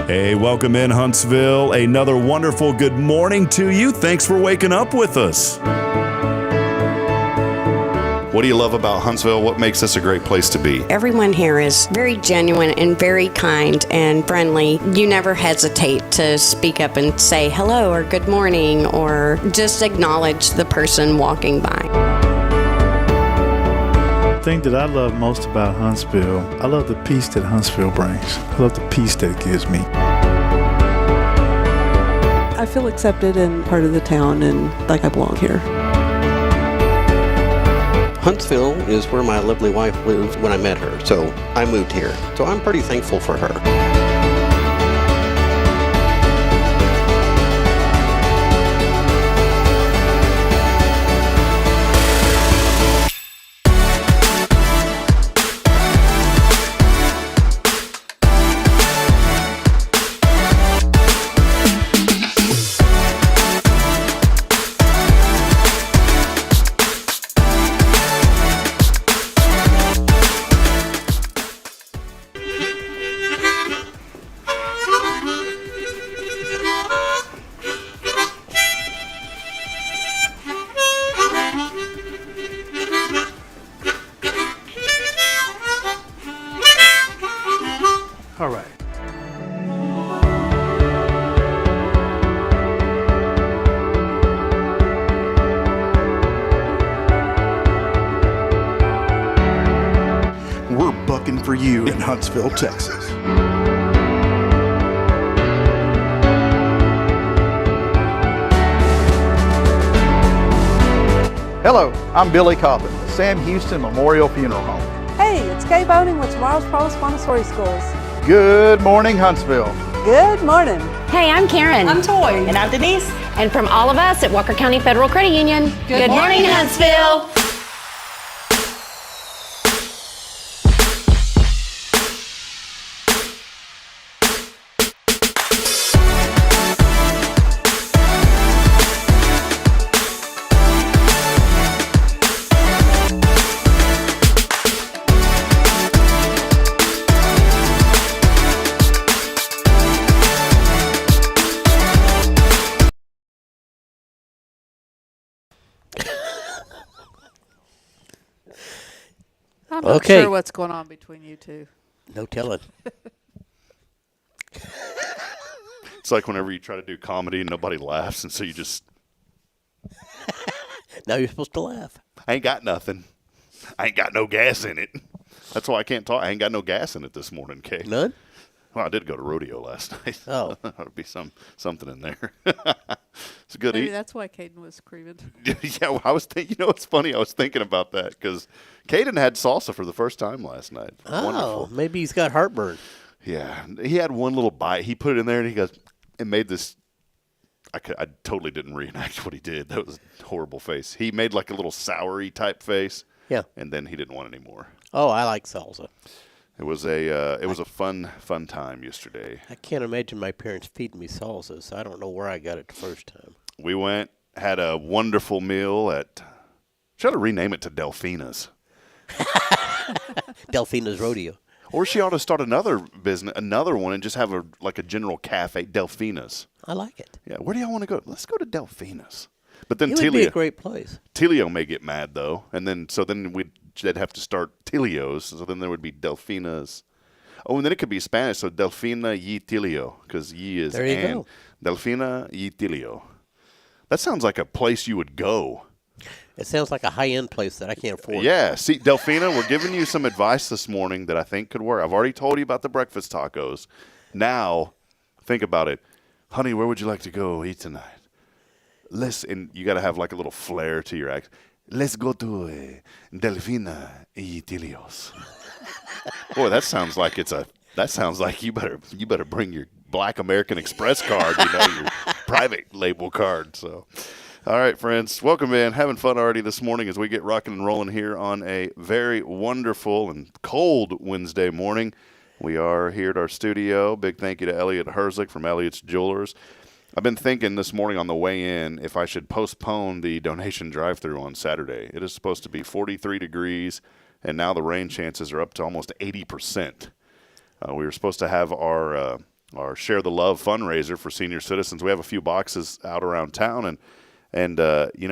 Hey, welcome in Huntsville. Another wonderful good morning to you. Thanks for waking up with us. What do you love about Huntsville? What makes this a great place to be? Everyone here is very genuine and very kind and friendly. You never hesitate to speak up and say hello or good morning or just acknowledge the person walking by. The thing that I love most about Huntsville, I love the peace that Huntsville brings. I love the peace that it gives me. I feel accepted and part of the town and like I belong here. Huntsville is where my lovely wife lived when I met her, so I moved here. So I'm pretty thankful for her. All right. We're bucking for you in Huntsville, Texas. Hello, I'm Billy Coppin, Sam Houston Memorial Funeral Home. Hey, it's Kay Boning with Tomorrow's Provost Montessori Schools. Good morning, Huntsville. Good morning. Hey, I'm Karen. I'm Toy. And I'm Denise. And from all of us at Walker County Federal Credit Union, Good morning, Huntsville. I'm not Okay. sure what's going on between you two. No telling. It's like whenever you try to do comedy and nobody laughs, and so you just, Now you're supposed to laugh. I ain't got nothing. I ain't got no gas in it. That's why I can't talk. I ain't got no gas in it this morning, Kay. None? Well, I did go to rodeo last night. Oh. There'll be something in there. It's a good Maybe eat. that's why Caden was screaming. Yeah, well, I was thinking. You know, it's funny. I was thinking about that because Caden had salsa for the first time last night. Oh, Wonderful. maybe he's got heartburn. Yeah, he had one little bite. He put it in there and he goes, it made this. I totally didn't reenact what he did. That was a horrible face. He made like a little soury type face. Yeah. And then he didn't want any more. Oh, I like salsa. It was a fun time yesterday. I can't imagine my parents feeding me salsa, so I don't know where I got it the first time. We went, had a wonderful meal at. Should to rename it to Delfina's. Delfina's Rodeo. Or she ought to start another one, and just have a general cafe, Delfina's. I like it. Yeah, where do y'all want to go? Let's go to Delfina's. But then It would be a great place. Tilio may get mad though, and then they'd have to start Tilio's. So then there would be Delfina's. Oh, and then it could be Spanish. So Delfina y Tilio, because y is There you and. go. Delfina y Tilio. That sounds like a place you would go. It sounds like a high-end place that I can't afford. Yeah. See, Delfina, we're giving you some advice this morning that I think could work. I've already told you about the breakfast tacos. Now, think about it. Honey, where would you like to go eat tonight? And you got to have like a little flair to your act. Let's go to Delfina y Tilios. Boy, that sounds like you better bring your Black American Express card, your private label card. So, all right, friends, welcome in. Having fun already this morning as we get rocking and rolling here on a very wonderful and cold Wednesday morning. We are here at our studio. Big thank you to Elliot Herzlich from Elliot's Jewelers. I've been thinking this morning on the way in if I should postpone the donation drive-through on Saturday. It is supposed to be 43 degrees, and now the rain chances are up to almost 80%. We were supposed to have our our Share the Love fundraiser for senior citizens. We have a few boxes out around town, and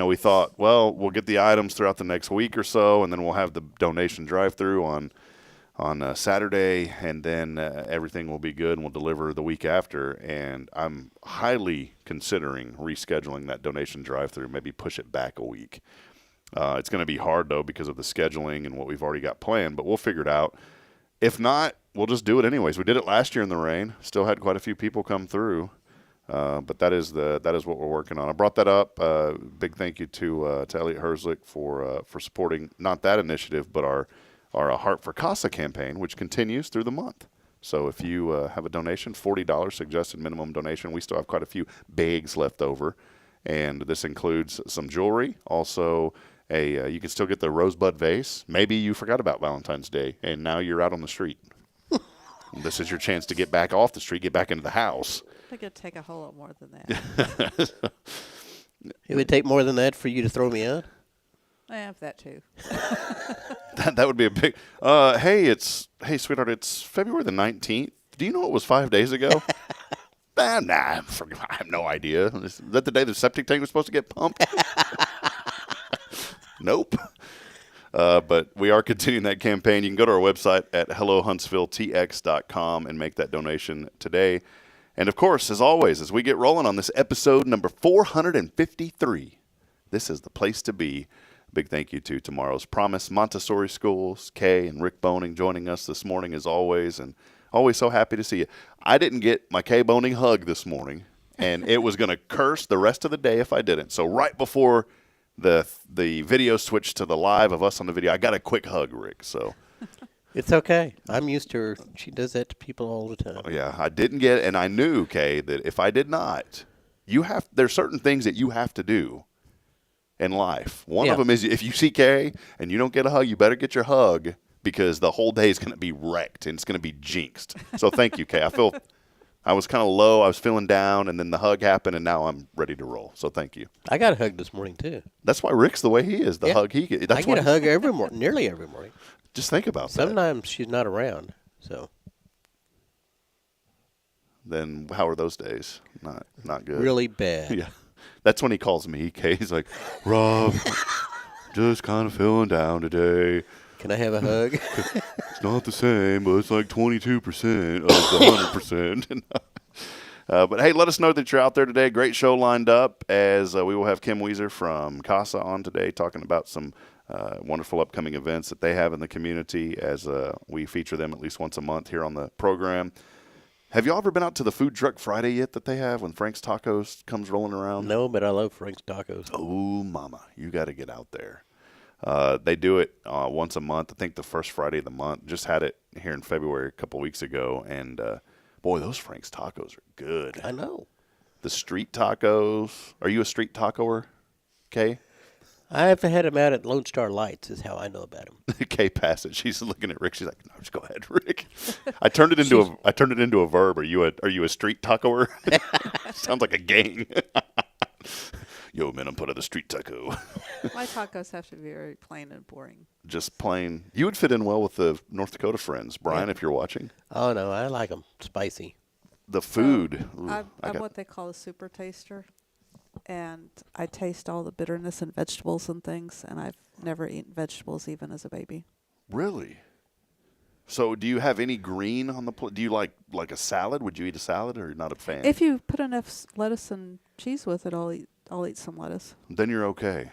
we thought, well, we'll get the items throughout the next week or so, and then we'll have the donation drive-through on Saturday, and then everything will be good, and we'll deliver the week after. And I'm highly considering rescheduling that donation drive-through, maybe push it back a week. It's going to be hard, though, because of the scheduling and what we've already got planned, but we'll figure it out. If not, we'll just do it anyways. We did it last year in the rain. Still had quite a few people come through, but that is what we're working on. I brought that up. Big thank you to Elliot Herzlich for supporting not that initiative, but our Heart for Casa campaign, which continues through the month. So if you have a donation, $40 suggested minimum donation. We still have quite a few bags left over, and this includes some jewelry. Also, you can still get the rosebud vase. Maybe you forgot about Valentine's Day, and now you're out on the street. This is your chance to get back off the street, get back into the house. I think it'd take a whole lot more than that. It would take more than that for you to throw me out? I have that too. That would be a big. Hey, sweetheart, it's February the 19th. Do you know it was 5 days ago? Nah, I have no idea. Is that the day the septic tank was supposed to get pumped? Nope. But we are continuing that campaign. You can go to our website at hellohuntsvilletx.com and make that donation today. And, of course, as always, as we get rolling on this episode number 453, this is the place to be. Big thank you to Tomorrow's Promise Montessori Schools, Kay and Rick Boning joining us this morning as always, and always so happy to see you. I didn't get my Kay Boning hug this morning, and it was going to curse the rest of the day if I didn't. So right before the video switched to the live of us on the video, I got a quick hug, Rick. So It's okay. I'm used to her. She does that to people all the time. Yeah, I didn't get it, and I knew, Kay, that if I did not, there's certain things that you have to do in life. One of them is if you see Kay and you don't get a hug, you better get your hug because the whole day is going to be wrecked and it's going to be jinxed. So thank you, Kay. I was kind of low. I was feeling down, and then the hug happened, and now I'm ready to roll. So thank you. I got a hug this morning, too. That's why Rick's the way he is, the hug he gets. I get a hug every morning, nearly every morning. Just think about that. Sometimes she's not around, so. Then how are those days? Not good. Really bad. Yeah. That's when he calls me, Kay. He's like, Rob, just kind of feeling down today. Can I have a hug? It's not the same, but it's like 22% of the 100%. But, hey, let us know that you're out there today. Great show lined up as we will have Kim Weezer from CASA on today talking about some wonderful upcoming events that they have in the community as we feature them at least once a month here on the program. Have y'all ever been out to the Food Truck Friday yet that they have when Frank's Tacos comes rolling around? No, but I love Frank's Tacos. Oh, mama, you got to get out there. They do it once a month. I think the first Friday of the month. Just had it here in February a couple weeks ago. And, boy, those Frank's Tacos are good. I know. The street tacos. Are you a street tacoer, Kay? I've had them out at Lone Star Lights is how I know about them. Kay passed it. She's looking at Rick. She's like, no, just go ahead, Rick. I turned it into a verb. Are you a street tacoer? Sounds like a gang. Yo, man, I'm put of the street taco. My tacos have to be very plain and boring. Just plain. You would fit in well with the North Dakota friends, Brian, if you're watching. Oh, no, I like them spicy. The food. I'm what they call a super taster, and I taste all the bitterness in vegetables and things, and I've never eaten vegetables even as a baby. Really? So do you have any green on the plate? Do you like a salad? Would you eat a salad, or you're not a fan? If you put enough lettuce and cheese with it, I'll eat some lettuce. Then you're okay.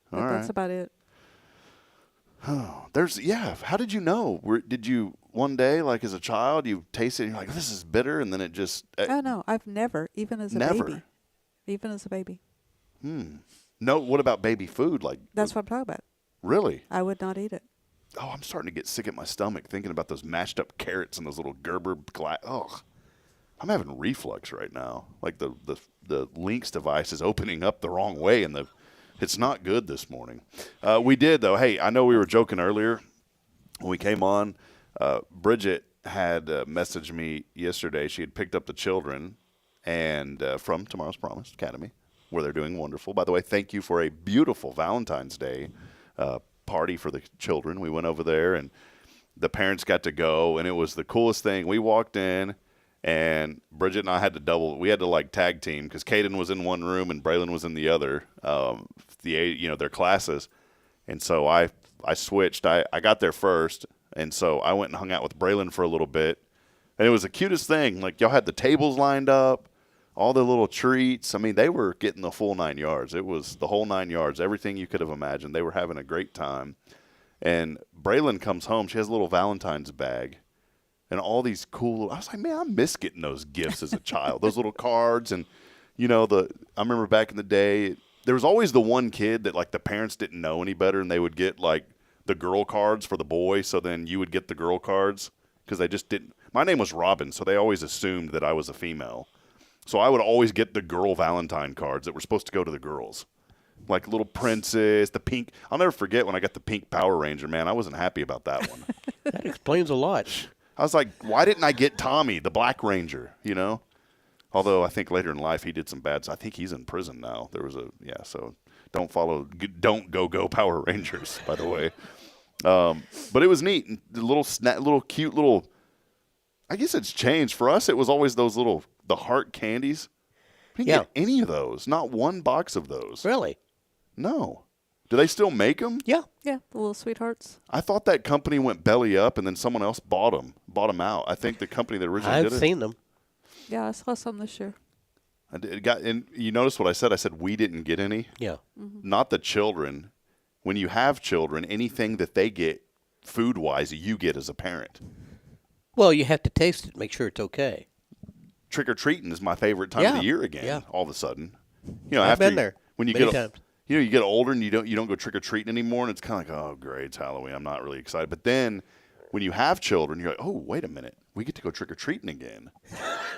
But All right. that's about it. Oh, how did you know? Did you one day, like as a child, you tasted it and you're like, this is bitter, and then it just... Oh, no, I've never, even as a baby. Even as a baby. No, what about baby food? That's what I'm talking about. Really? I would not eat it. Oh, I'm starting to get sick at my stomach thinking about those mashed up carrots and those little Gerber glass. Oh, I'm having reflux right now. Like the Lynx device is opening up the wrong way, and it's not good this morning. We did, though. Hey, I know we were joking earlier when we came on. Bridget had messaged me yesterday. She had picked up the children and from Tomorrow's Promise Academy, where they're doing wonderful. By the way, thank you for a beautiful Valentine's Day party for the children. We went over there, and the parents got to go, and it was the coolest thing. We walked in, And Bridget and I had to we had to like tag team because Caden was in one room and Braylon was in the other, their classes. And so I switched. I got there first. And so I went and hung out with Braylon for a little bit. And it was the cutest thing. Like, y'all had the tables lined up, all the little treats. I mean, they were getting the full 9 yards. It was the whole 9 yards, everything you could have imagined. They were having a great time. And Braylon comes home. She has a little Valentine's bag. And all these cool – I was like, man, I miss getting those gifts as a child, those little cards. And, I remember back in the day, there was always the one kid that, like, the parents didn't know any better, and they would get, like, the girl cards for the boy, so then you would get the girl cards because they just didn't – my name was Robin, so they always assumed that I was a female. So I would always get the girl Valentine cards that were supposed to go to the girls. Like little princess, the pink. I'll never forget when I got the pink Power Ranger, man. I wasn't happy about that one. That explains a lot. I was like, why didn't I get Tommy, the Black Ranger, Although I think later in life he did some bad stuff. I think he's in prison now. So don't go Power Rangers, by the way. But it was neat. The little cute little, I guess it's changed. For us, it was always the heart candies. We didn't get any of those. Not one box of those. Really? No. Do they still make them? Yeah. Yeah, the little sweethearts. I thought that company went belly up and then someone else bought them out. I think the company that originally did it. I've seen them. Yeah, I saw some this year. And you notice what I said? I said we didn't get any. Yeah. Mm-hmm. Not the children. When you have children, anything that they get food-wise, you get as a parent. Well, you have to taste it, make sure it's okay. Trick-or-treating is my favorite time of the year again. Yeah. All of a sudden, I've been there when you many get times. you get older and you don't go trick-or-treating anymore, and it's kind of like, oh, great, it's Halloween. I'm not really excited. But then when you have children, you're like, oh, wait a minute, we get to go trick-or-treating again,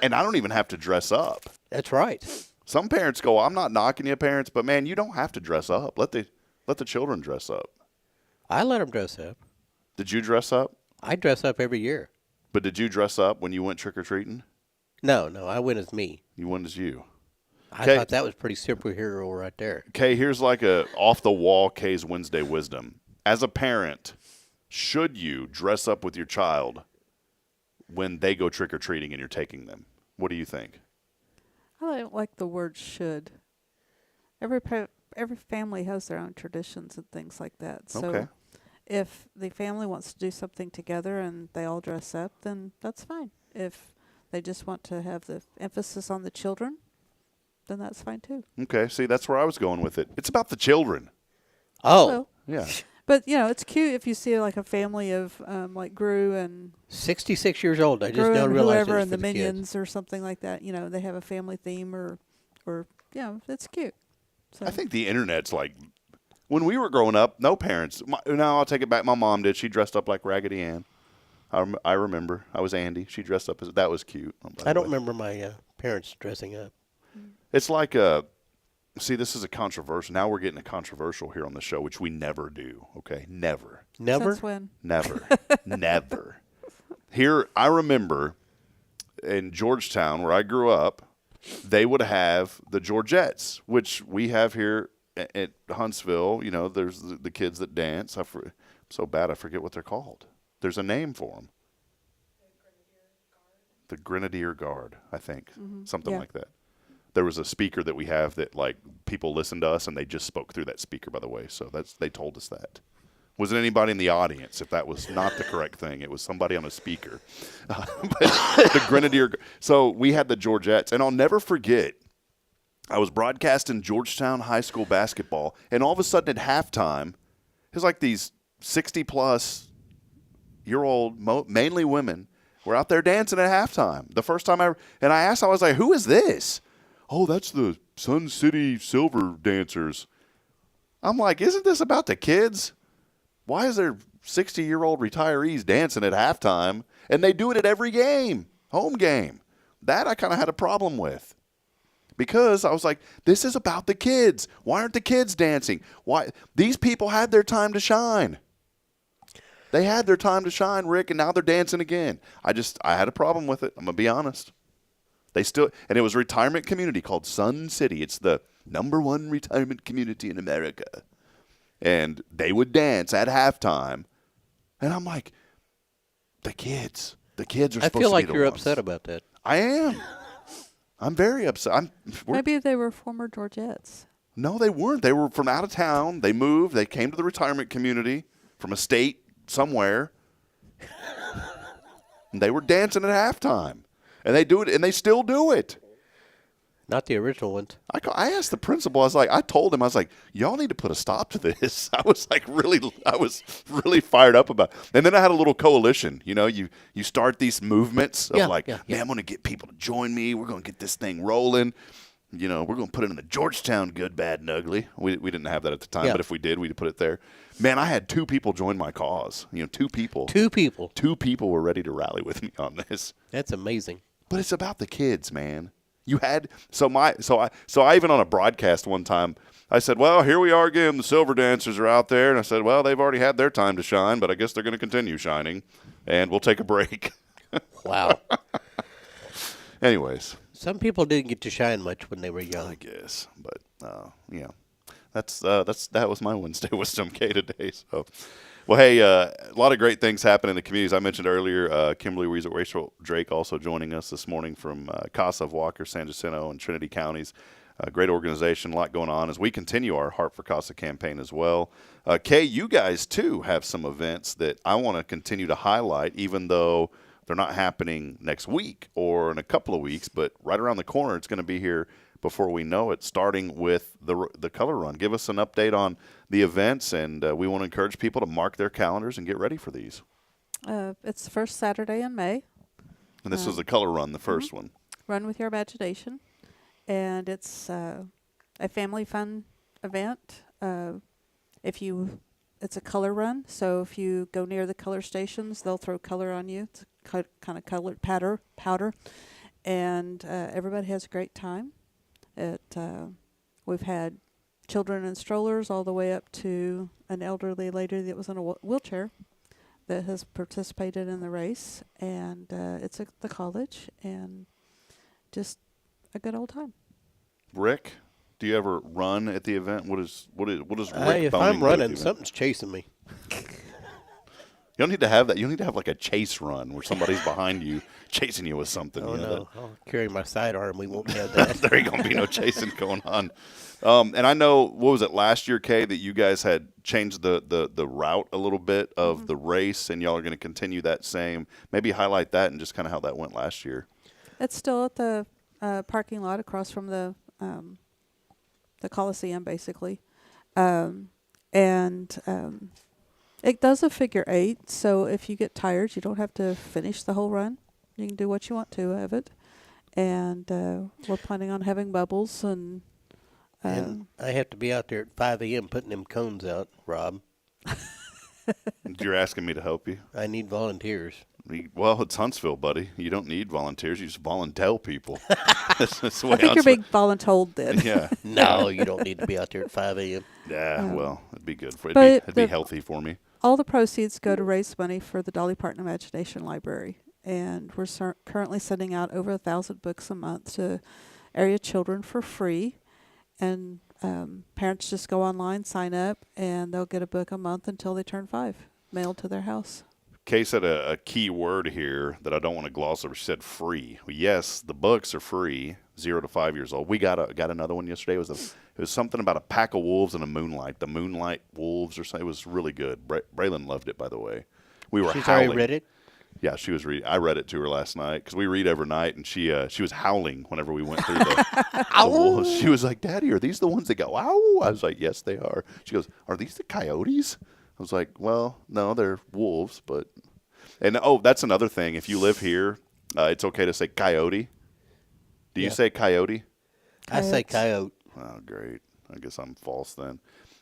and I don't even have to dress up. That's right. Some parents go, I'm not knocking you, parents, but man, you don't have to dress up. Let the children dress up. I let them dress up. Did you dress up? I dress up every year. But did you dress up when you went trick-or-treating? No, I went as me. You went as you. I thought that was pretty superhero right there. Kay, here's like a off-the-wall Kay's Wednesday wisdom. As a parent, should you dress up with your child when they go trick-or-treating and you're taking them? What do you think? I don't like the word should. Every family has their own traditions and things like that. So if the family wants to do something together and they all dress up, then that's fine. If they just want to have the emphasis on the children, then that's fine too. Okay, see, that's where I was going with it. It's about the children. Oh. Well, yeah. But, it's cute if you see like a family of like Gru and 66 years old. I just Gru now and realized whoever it was and for the the Minions kids. or something like that. They have a family theme or it's cute. So I think the internet's like, when we were growing up, no parents. Now I'll take it back. My mom did. She dressed up like Raggedy Ann. I remember. I was Andy. She dressed up that was cute. I don't remember my parents dressing up. It's like see, this is a controversial. Now we're getting a controversial here on the show, which we never do. Okay, never. Never? Since when? Never. Never. Here, I remember in Georgetown, where I grew up, they would have the Georgettes, which we have here at Huntsville. There's the kids that dance. I'm so bad I forget what they're called. There's a name for them. The Grenadier Guard, I think. Mm-hmm. Something like that. There was a speaker that we have that, like, people listen to us, and they just spoke through that speaker, by the way. So they told us that. Wasn't anybody in the audience if that was not the correct thing. It was somebody on a speaker. But the Grenadier. So we had the Georgettes. And I'll never forget, I was broadcasting Georgetown High School basketball, and all of a sudden at halftime, it was like these 60-plus-year-old, mainly women, were out there dancing at halftime. The first time I asked, I was like, who is this? Oh, that's the Sun City Silver Dancers. I'm like, isn't this about the kids? Why is there 60-year-old retirees dancing at halftime? And they do it at every game, home game. That I kind of had a problem with. Because I was like, this is about the kids. Why aren't the kids dancing? Why? These people had their time to shine. They had their time to shine, Rick, and now they're dancing again. I had a problem with it. I'm going to be honest. And it was a retirement community called Sun City. It's the #1 retirement community in America. And they would dance at halftime. And I'm like, the kids are supposed to be the ones. I feel like you're upset about that. I am. I'm very upset. Maybe they were former Georgettes. No, they weren't. They were from out of town. They moved. They came to the retirement community from a state somewhere. And they were dancing at halftime. And they do it, and they still do it. Not the original ones. I asked the principal. I told him, y'all need to put a stop to this. I was really fired up about it. And then I had a little coalition. You know, you start these movements of man, I'm going to get people to join me. We're going to get this thing rolling. You know, we're going to put it in the Georgetown Good, Bad, and Ugly. We didn't have that at the time, but if we did, we'd put it there. Man, I had 2 people join my cause. You know, 2 people. 2 people. 2 people were ready to rally with me on this. That's amazing. But it's about the kids, man. You had so I even on a broadcast one time I said, well, here we are again. The Silver Dancers are out there, and I said, well, they've already had their time to shine, but I guess they're going to continue shining, and we'll take a break. Wow. Anyways, some people didn't get to shine much when they were young, I guess, but yeah, that was my Wednesday Wisdom K today. So. Well, hey, a lot of great things happen in the communities. I mentioned earlier, Kimberly Rachel Drake also joining us this morning from Casa of Walker, San Jacinto, and Trinity counties. Great organization, a lot going on as we continue our Heart for Casa campaign as well. Kay, you guys, too, have some events that I want to continue to highlight, even though they're not happening next week or in a couple of weeks, but right around the corner, it's going to be here before we know it, starting with the color run. Give us an update on the events, and we want to encourage people to mark their calendars and get ready for these. It's the first Saturday in May. And this is the color run, the first one. Run with your imagination. And it's a family fun event. It's a color run, so if you go near the color stations, they'll throw color on you. It's a kind of colored powder. And everybody has a great time. We've had children in strollers all the way up to an elderly lady that was in a wheelchair that has participated in the race, and it's at the college, and just a good old time. Rick, do you ever run at the event? What does Rick if I'm running, something's chasing me. You don't need to have that. You don't need to have like a chase run where somebody's behind you chasing you with something. Oh, you know, no. I'll carry my sidearm. We won't have that. There ain't going to be no chasing going on. And I know, what was it, last year, Kay, that you guys had changed the route a little bit of the race, and y'all are going to continue that same. Maybe highlight that and just kind of how that went last year. It's still at the parking lot across from the Coliseum, basically. It does a figure 8, so if you get tired, you don't have to finish the whole run. You can do what you want to of it. And we're planning on having bubbles. And I have to be out there at 5 a.m. putting them cones out, Rob. You're asking me to help you? I need volunteers. Well, it's Huntsville, buddy. You don't need volunteers. You just volunteer people. That's I think you're being voluntold then. Yeah. No, you don't need to be out there at 5 a.m. Yeah, well, it'd be good. It'd be healthy for me. All the proceeds go to raise money for the Dolly Parton Imagination Library. And we're currently sending out over 1,000 books a month to area children for free. And parents just go online, sign up, and they'll get a book a month until they turn 5, mailed to their house. Kay said a key word here that I don't want to gloss over. She said free. Yes, the books are free, 0 to 5 years old. We got another one yesterday. It was something about a pack of wolves and a moonlight. The Moonlight Wolves or something. It was really good. Braylon loved it, by the way. She's already read it? Yeah, she was reading. I read it to her last night because we read every night, and she was howling whenever we went through the wolves. She was like, "Daddy, are these the ones that go ow?" I was like, "Yes, they are." She goes, "Are these the coyotes?" I was like, "Well, no, they're wolves, but." And that's another thing. If you live here, it's okay to say coyote. Do you say coyote? I say coyote. Oh, great. I guess I'm false then.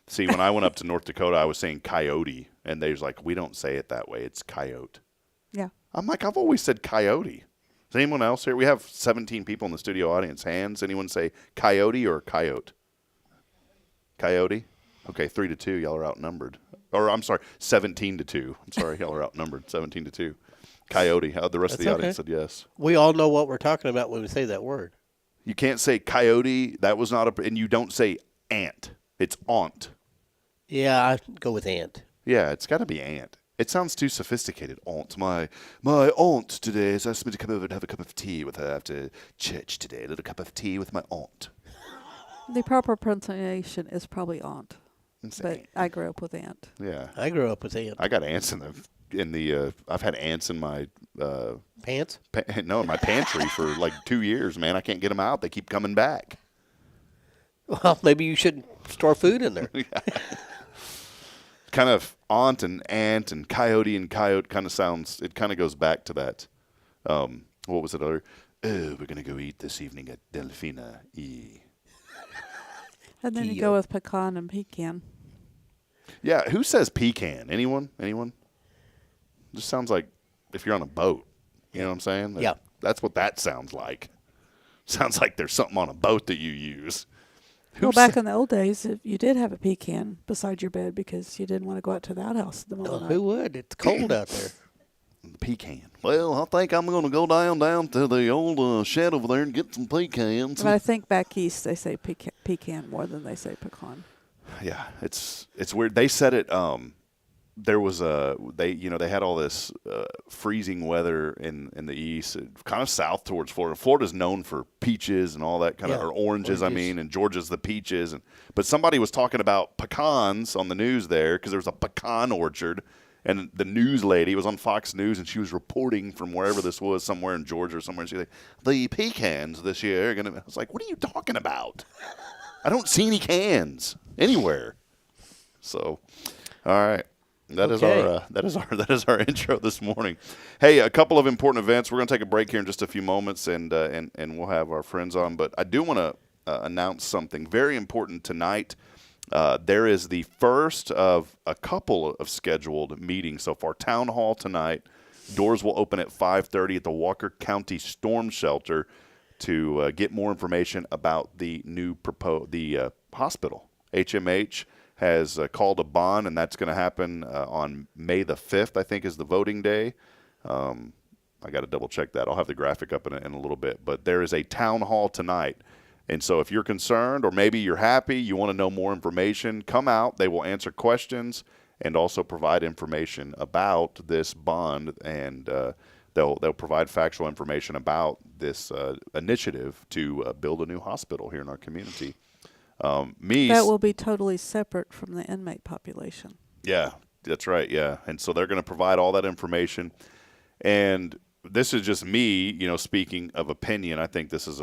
See, when I went up to North Dakota, I was saying coyote, and they was like, "We don't say it that way. It's coyote." Yeah. I'm like, I've always said coyote. Is anyone else here? We have 17 people in the studio audience. Hands? Anyone say coyote or coyote? Coyote? Okay, 3-2. Y'all are outnumbered. Or I'm sorry, 17-2. I'm sorry, y'all are outnumbered. 17-2. Coyote. The rest of the audience said yes. We all know what we're talking about when we say that word. You can't say coyote. That was not and you don't say ant. It's aunt. Yeah, I go with ant. Yeah, it's got to be ant. It sounds too sophisticated. Aunt, my aunt today has asked me to come over and have a cup of tea with her after church today. A little cup of tea with my aunt. The proper pronunciation is probably aunt, but I grew up with aunt. Yeah, I grew up with aunt. I got ants in the. I've had ants in my Pants? in my pantry for like 2 years. Man, I can't get them out. They keep coming back. Well, maybe you should store food in there. Kind of aunt and coyote kind of sounds. It kind of goes back to that. What was it? We're gonna go eat this evening at Delfina E. And then you go with pecan and pecan. Yeah, who says pecan? Anyone? Just sounds like if you're on a boat. You know what I'm saying? Yeah. That's what that sounds like. Sounds like there's something on a boat that you use. Well, back in the old days, if you did have a pecan beside your bed because you didn't want to go out to the outhouse in the middle of the night. Who would? It's cold out there. Pecan. Well, I think I'm going to go down to the old shed over there and get some pecans. But I think back east they say pecan more than they say pecan. Yeah, it's weird. They said it. There was they had all this freezing weather in the east, kind of south towards Florida. Florida's known for peaches and all that kind of, or oranges. I mean, and Georgia's the peaches. But somebody was talking about pecans on the news there because there was a pecan orchard. And the news lady was on Fox News, and she was reporting from wherever this was, somewhere in Georgia or somewhere. And she's like, the pecans this year are going to – I was like, what are you talking about? I don't see any cans anywhere. So, all right. That is our intro this morning. Hey, a couple of important events. We're going to take a break here in just a few moments, and we'll have our friends on. But I do want to announce something very important tonight. There is the first of a couple of scheduled meetings so far. Town Hall tonight. Doors will open at 5:30 at the Walker County Storm Shelter to get more information about the new hospital. HMH has called a bond, and that's going to happen on May the 5th, I think, is the voting day. I got to double-check that. I'll have the graphic up in a little bit. But there is a town hall tonight. And so if you're concerned or maybe you're happy, you want to know more information, come out. They will answer questions and also provide information about this bond, and they'll provide factual information about this initiative to build a new hospital here in our community. That will be totally separate from the inmate population. Yeah, that's right, yeah. And so they're going to provide all that information. And this is just me, speaking of opinion. I think this is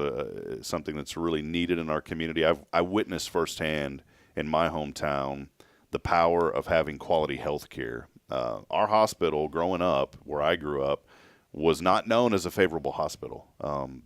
something that's really needed in our community. I witnessed firsthand in my hometown the power of having quality health care. Our hospital, growing up, where I grew up, was not known as a favorable hospital.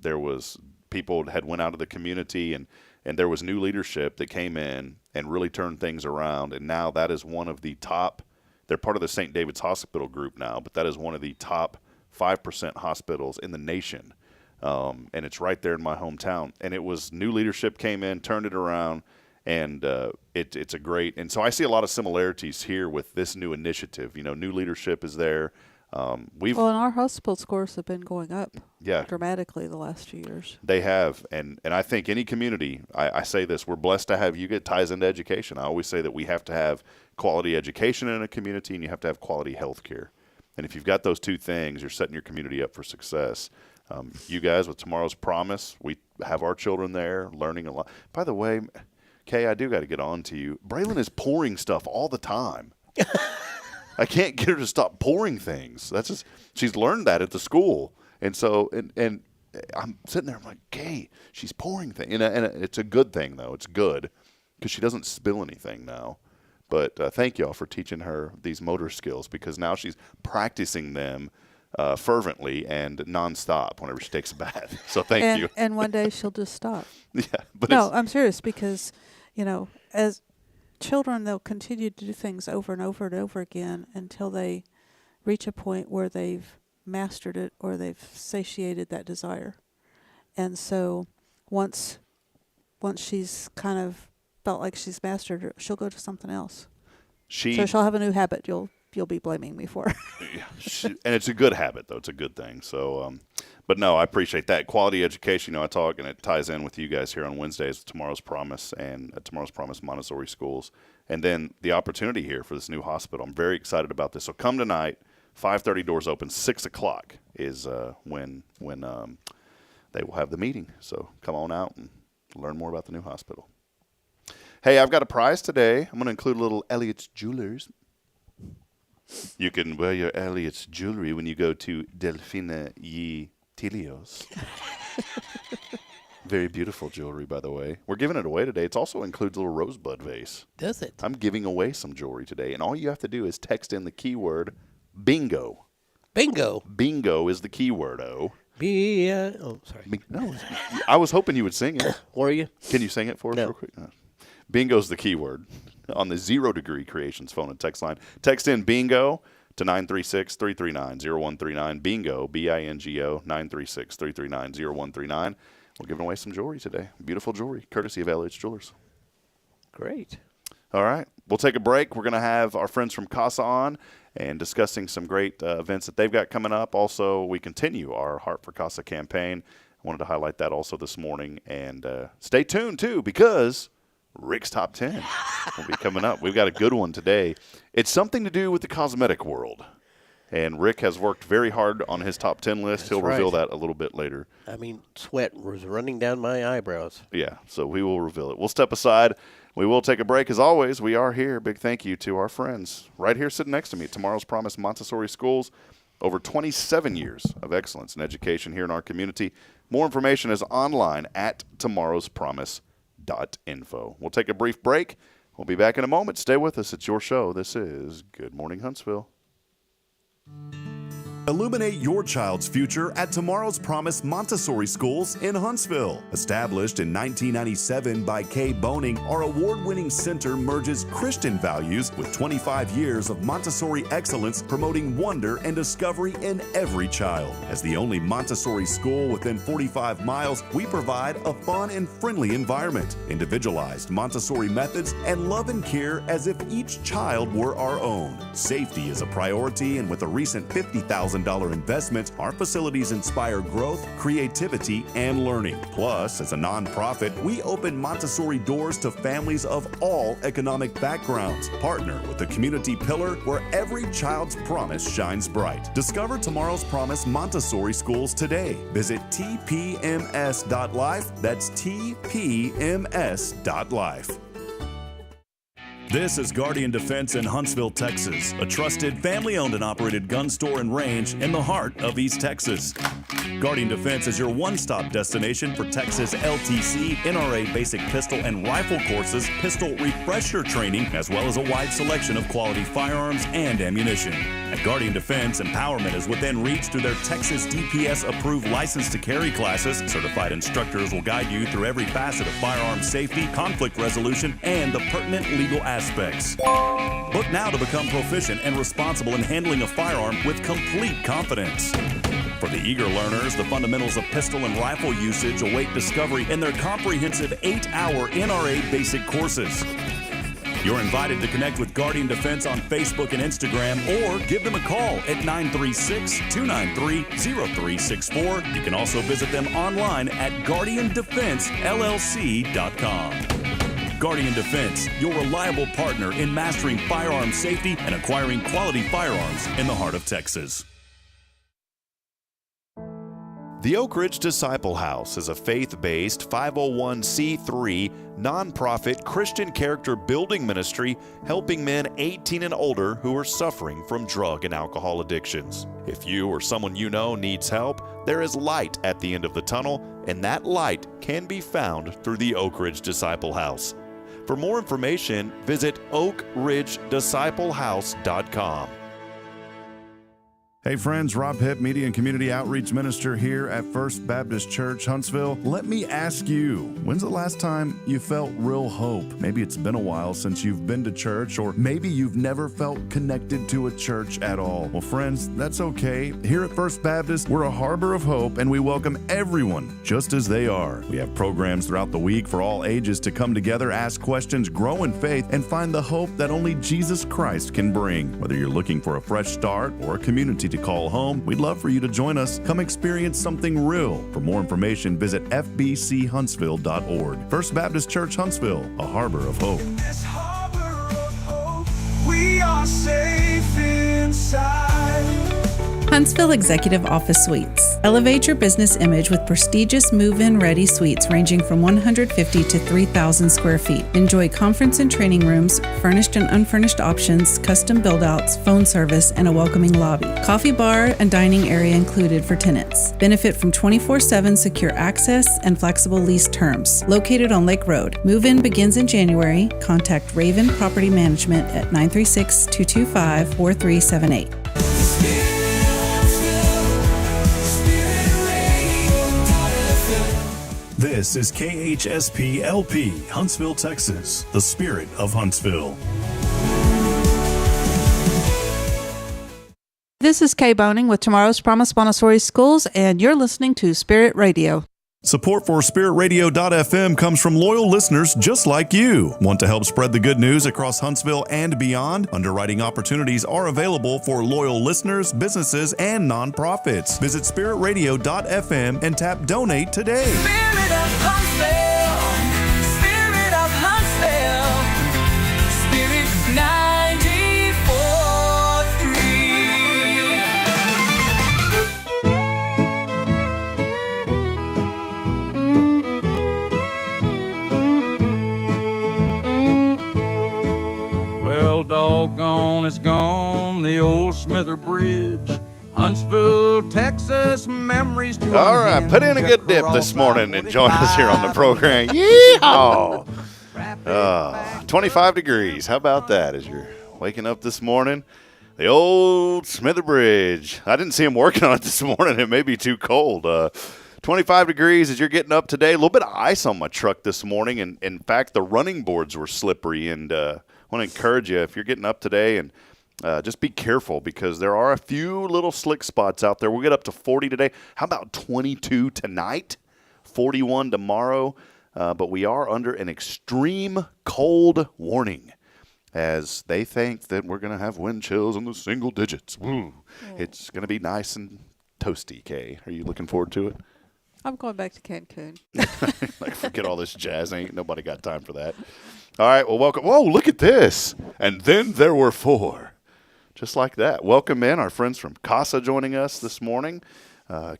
There was people had went out of the community, and there was new leadership that came in and really turned things around. And now that is one of the top – they're part of the St. David's Hospital group now, but that is one of the top 5% hospitals in the nation. And it's right there in my hometown. And it was new leadership came in, turned it around, and it's a great – and so I see a lot of similarities here with this new initiative. New leadership is there. And our hospital scores have been going up dramatically the last few years. They have, and I think any community, I say this, we're blessed to have you get ties into education. I always say that we have to have quality education in a community, and you have to have quality health care. And if you've got those two things, you're setting your community up for success. You guys, with Tomorrow's Promise, we have our children there learning a lot. By the way, Kay, I do got to get on to you. Braylon is pouring stuff all the time. I can't get her to stop pouring things. That's just, she's learned that at the school. And so, and I'm sitting there, I'm like, Kay, she's pouring things. And it's a good thing, though. It's good because she doesn't spill anything now. But thank y'all for teaching her these motor skills, because now she's practicing them fervently and nonstop whenever she takes a bath. So thank you. And one day she'll just stop. Yeah, but no, I'm serious, because, as children, they'll continue to do things over and over and over again until they reach a point where they've mastered it or they've satiated that desire. And so once she's kind of felt like she's mastered it, she'll go to something else. So she'll have a new habit you'll be blaming me for. And it's a good habit, though. It's a good thing. So, but no, I appreciate that. Quality education, I talk, and it ties in with you guys here on Wednesdays with Tomorrow's Promise and Tomorrow's Promise Montessori schools. and then the opportunity here for this new hospital. I'm very excited about this. So come tonight, 5:30 doors open, 6 o'clock is when they will have the meeting. So come on out and learn more about the new hospital. Hey, I've got a prize today. I'm going to include a little Elliot's Jewelers. You can wear your Elliot's jewelry when you go to Delfina y Tilios. Very beautiful jewelry, by the way. We're giving it away today. It also includes a little rosebud vase. Does it? I'm giving away some jewelry today, and all you have to do is text in the keyword bingo. Bingo. Bingo is the keyword, Sorry. No, I was hoping you would sing it. Were you? Can you sing it for us real quick? No. Bingo's the keyword on the 0 Degree Creations phone and text line. Text in bingo to 936-339-0139. Bingo, B-I-N-G-O, 936-339-0139. We're giving away some jewelry today. Beautiful jewelry, courtesy of LH Jewelers. Great. All right. We'll take a break. We're going to have our friends from CASA on and discussing some great events that they've got coming up. Also, we continue our Heart for CASA campaign. I wanted to highlight that also this morning. And stay tuned, too, because Rick's Top 10 will be coming up. We've got a good one today. It's something to do with the cosmetic world. And Rick has worked very hard on his top 10 list. He'll reveal that a little bit later. I mean, sweat was running down my eyebrows. Yeah, so we will reveal it. We'll step aside. We will take a break. As always, we are here. Big thank you to our friends right here sitting next to me. Tomorrow's Promise Montessori Schools. Over 27 years of excellence in education here in our community. More information is online at tomorrowspromise.info. We'll take a brief break. We'll be back in a moment. Stay with us. It's your show. This is Good Morning Huntsville. Illuminate your child's future at Tomorrow's Promise Montessori Schools in Huntsville. Established in 1997 by Kay Boning, our award-winning center merges Christian values with 25 years of Montessori excellence, promoting wonder and discovery in every child. As the only Montessori school within 45 miles, we provide a fun and friendly environment, individualized Montessori methods, and love and care as if each child were our own. Safety is a priority, and with a recent $50,000 investment, our facilities inspire growth, creativity, and learning. Plus, as a nonprofit, we open Montessori doors to families of all economic backgrounds. Partner with the community pillar where every child's promise shines bright. Discover Tomorrow's Promise Montessori Schools today. Visit tpms.life. That's tpms.life. This is Guardian Defense in Huntsville, Texas, a trusted family-owned and operated gun store and range in the heart of East Texas. Guardian Defense is your one-stop destination for Texas LTC, NRA basic pistol and rifle courses, pistol refresher training, as well as a wide selection of quality firearms and ammunition. At Guardian Defense, empowerment is within reach through their Texas DPS-approved license to carry classes. Certified instructors will guide you through every facet of firearm safety, conflict resolution, and the pertinent legal aspects. Book now to become proficient and responsible in handling a firearm with complete confidence. For the eager learners, the fundamentals of pistol and rifle usage await discovery in their comprehensive 8-hour NRA basic courses. You're invited to connect with Guardian Defense on Facebook and Instagram, or give them a call at 936-293-0364. You can also visit them online at guardiandefensellc.com. Guardian Defense, your reliable partner in mastering firearm safety and acquiring quality firearms in the heart of Texas. The Oak Ridge Disciple House is a faith-based 501c3 nonprofit Christian character building ministry helping men 18 and older who are suffering from drug and alcohol addictions. If you or someone you know needs help, there is light at the end of the tunnel, and that light can be found through the Oak Ridge Disciple House. For more information, visit oakridgedisciplehouse.com. Hey friends, Rob Hipp, Media and Community Outreach Minister here at First Baptist Church, Huntsville. Let me ask you, when's the last time you felt real hope? Maybe it's been a while since you've been to church, or maybe you've never felt connected to a church at all. Well, friends, that's okay. Here at First Baptist, we're a harbor of hope, and we welcome everyone just as they are. We have programs throughout the week for all ages to come together, ask questions, grow in faith, and find the hope that only Jesus Christ can bring. Whether you're looking for a fresh start or a community to call home, we'd love for you to join us. Come experience something real. For more information, visit fbchuntsville.org. First Baptist Church Huntsville, a harbor of hope. we are safe inside. Huntsville Executive Office Suites. Elevate your business image with prestigious move-in ready suites ranging from 150 to 3,000 square feet. Enjoy conference and training rooms, furnished and unfurnished options, custom build-outs, phone service, and a welcoming lobby. Coffee bar and dining area included for tenants. Benefit from 24/7 secure access and flexible lease terms. Located on Lake Road. Move-in begins in January. Contact Raven Property Management at 936-225-4378. This is KHSP LP, Huntsville, Texas, the spirit of Huntsville. This is Kay Boning with Tomorrow's Promise Montessori Schools, and you're listening to Spirit Radio. Support for SpiritRadio.fm comes from loyal listeners just like you. Want to help spread the good news across Huntsville and beyond? Underwriting opportunities are available for loyal listeners, businesses, and nonprofits. Visit SpiritRadio.fm and tap Donate today. Spirit of Huntsville, Spirit of Huntsville, Spirit 94.3. Well, doggone, it's gone, the old Smither Bridge. Huntsville, Texas, memories to All right, put in a good dip this morning and join us here on the program. Yeehaw! 25 degrees. How about that as you're waking up this morning? The old Smither Bridge. I didn't see him working on it this morning. It may be too cold. 25 degrees as you're getting up today. A little bit of ice on my truck this morning. And in fact, the running boards were slippery. And I want to encourage you, if you're getting up today, and just be careful because there are a few little slick spots out there. We'll get up to 40 today. How about 22 tonight? 41 tomorrow. But we are under an extreme cold warning as they think that we're going to have wind chills in the single digits. Woo. It's going to be nice and toasty, Kay. Are you looking forward to it? I'm going back to Cancun. Like, forget all this jazz. Ain't nobody got time for that. All right, well, welcome. Whoa, look at this. And then there were four. Just like that. Welcome in our friends from CASA joining us this morning.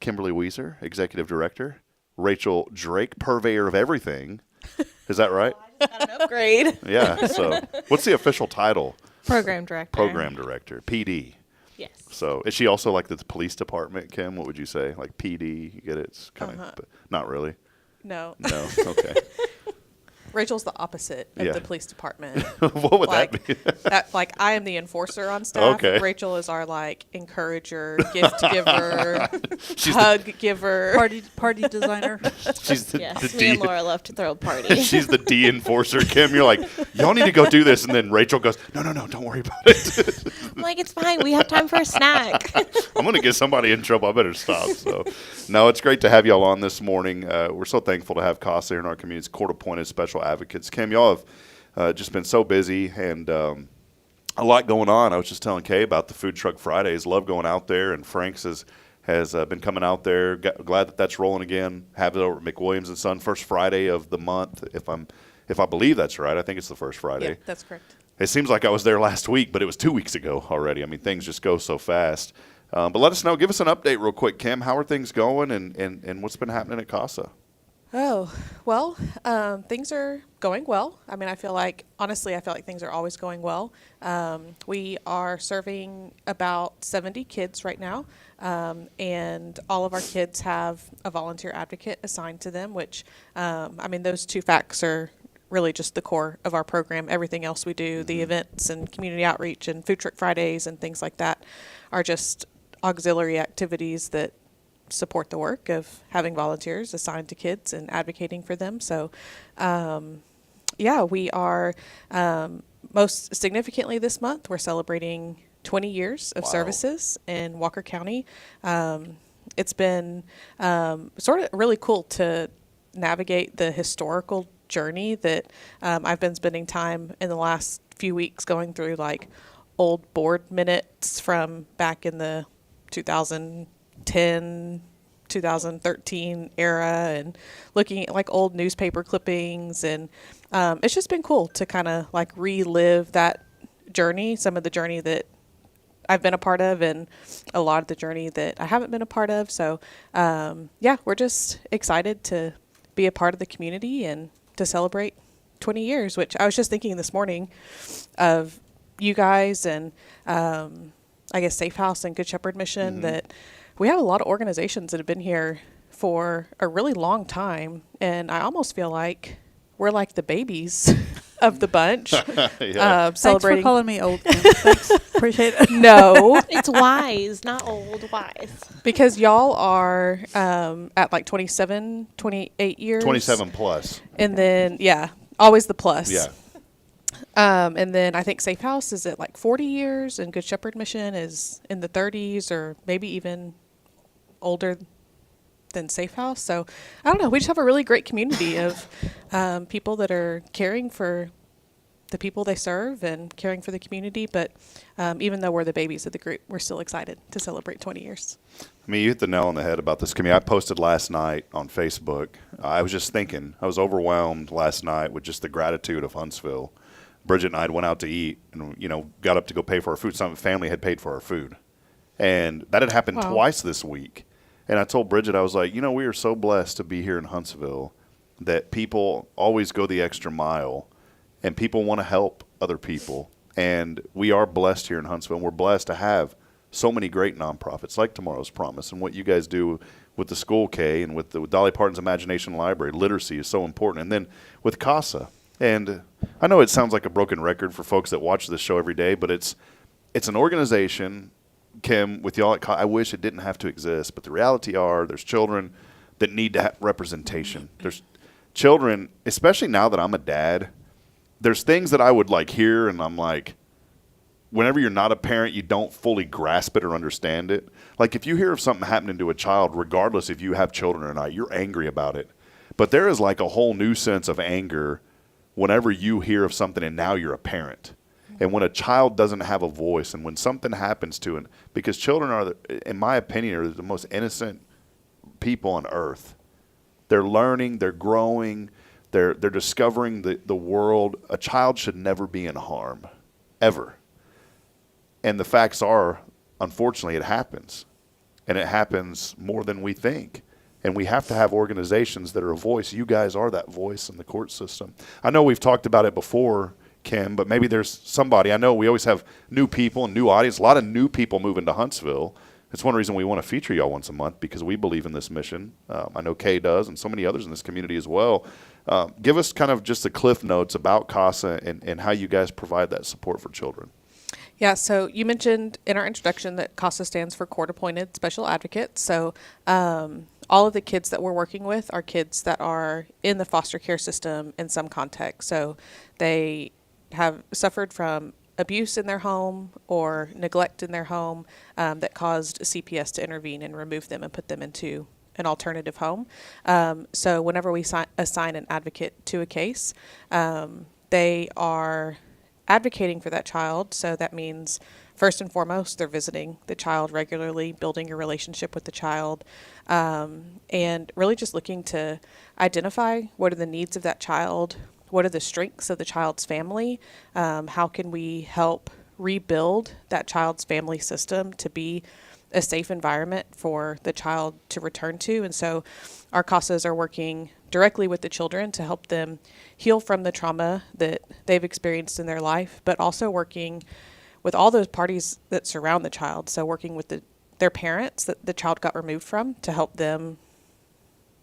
Kimberly Weiser, Executive Director. Rachel Drake, Purveyor of Everything. Is that right? I just got an upgrade. Yeah, so what's the official title? Program Director. Program Director, PD. Yes. So is she also like the police department, Kim? What would you say? Like PD? You get it? It's kind of, not really. No. No, okay. Rachel's the opposite of the police department. What would that be? Like, I am the enforcer on staff. Okay. Rachel is our, like, encourager, gift giver, hug giver. Party designer. She's the, yes, the me and Laura love to throw a party. She's the de-enforcer, Kim. You're like, y'all need to go do this. And then Rachel goes, no, don't worry about it. I'm like, it's fine. We have time for a snack. I'm going to get somebody in trouble. I better stop. So, no, it's great to have y'all on this morning. We're so thankful to have CASA in our community. It's court-appointed special advocates. Kim, y'all have just been so busy and a lot going on. I was just telling Kay about the Food Truck Fridays. Love going out there, and Frank's has been coming out there. Glad that that's rolling again. Have it over at McWilliams and Son, first Friday of the month. If I believe that's right, I think it's the first Friday. Yeah, that's correct. It seems like I was there last week, but it was 2 weeks ago already. I mean, things just go so fast. But let us know. Give us an update real quick, Kim. How are things going, and what's been happening at CASA? Oh, well, things are going well. I mean, honestly, I feel like things are always going well. We are serving about 70 kids right now, and all of our kids have a volunteer advocate assigned to them, which, those two facts are really just the core of our program. Everything else we do, the events and community outreach and Food Truck Fridays and things like that, are just auxiliary activities that support the work of having volunteers assigned to kids and advocating for them. So, we are most significantly this month, we're celebrating 20 years of services in Walker County. It's been sort of really cool to navigate the historical journey that I've been spending time in the last few weeks going through, like, old board minutes from back in the 2010, 2013 era, and looking at, like, old newspaper clippings, and it's just been cool to kind of, like, relive that journey, some of the journey that I've been a part of and a lot of the journey that I haven't been a part of. So, we're just excited to be a part of the community and to celebrate 20 years, which I was just thinking this morning of you guys and I guess Safe House and Good Shepherd Mission, that we have a lot of organizations that have been here for a really long time. And I almost feel like we're like the babies of the bunch. Celebrating. Thanks for calling me old. Thanks. Appreciate it. No. It's wise, not old, wise. Because y'all are at like 27, 28 years. 27 plus. And then, always the plus. Yeah. And then I think Safe House is at like 40 years and Good Shepherd Mission is in the 30s or maybe even older than Safe House. So I don't know. We just have a really great community of people that are caring for the people they serve and caring for the community. But even though we're the babies of the group, we're still excited to celebrate 20 years. I mean, you hit the nail on the head about this community. I posted last night on Facebook. I was just thinking, I was overwhelmed last night with just the gratitude of Huntsville. Bridget and I went out to eat and, got up to go pay for our food. Some family had paid for our food. And that had happened twice this week. And I told Bridget, I was like, we are so blessed to be here in Huntsville that people always go the extra mile and people want to help other people. And we are blessed here in Huntsville. And we're blessed to have so many great nonprofits like Tomorrow's Promise and what you guys do with the School K and with Dolly Parton's Imagination Library. Literacy is so important. And then with CASA. And I know it sounds like a broken record for folks that watch this show every day, but it's an organization, Kim, with y'all at I wish it didn't have to exist, but the reality are there's children that need to have representation. There's children, especially now that I'm a dad, there's things that I would hear and I'm like, whenever you're not a parent, you don't fully grasp it or understand it. Like if you hear of something happening to a child, regardless if you have children or not, you're angry about it. But there is a whole new sense of anger whenever you hear of something and now you're a parent. And when a child doesn't have a voice and when something happens to it, because children are, in my opinion, are the most innocent people on earth. They're learning, they're growing, they're discovering the world. A child should never be in harm, ever. And the facts are, unfortunately, it happens. And it happens more than we think. And we have to have organizations that are a voice. You guys are that voice in the court system. I know we've talked about it before, Kim, but maybe there's somebody. I know we always have new people and new audience. A lot of new people moving to Huntsville. It's one reason we want to feature y'all once a month because we believe in this mission. I know Kay does and so many others in this community as well. Give us kind of just the cliff notes about CASA and how you guys provide that support for children. Yeah, so you mentioned in our introduction that CASA stands for Court Appointed Special Advocate. So all of the kids that we're working with are kids that are in the foster care system in some context. So they have suffered from abuse in their home or neglect in their home that caused CPS to intervene and remove them and put them into an alternative home. So whenever we assign an advocate to a case, they are advocating for that child. So that means first and foremost, they're visiting the child regularly, building a relationship with the child, and really just looking to identify what are the needs of that child, what are the strengths of the child's family, how can we help rebuild that child's family system to be a safe environment for the child to return to. And so our CASAs are working directly with the children to help them heal from the trauma that they've experienced in their life, but also working with all those parties that surround the child. So working with their parents that the child got removed from to help them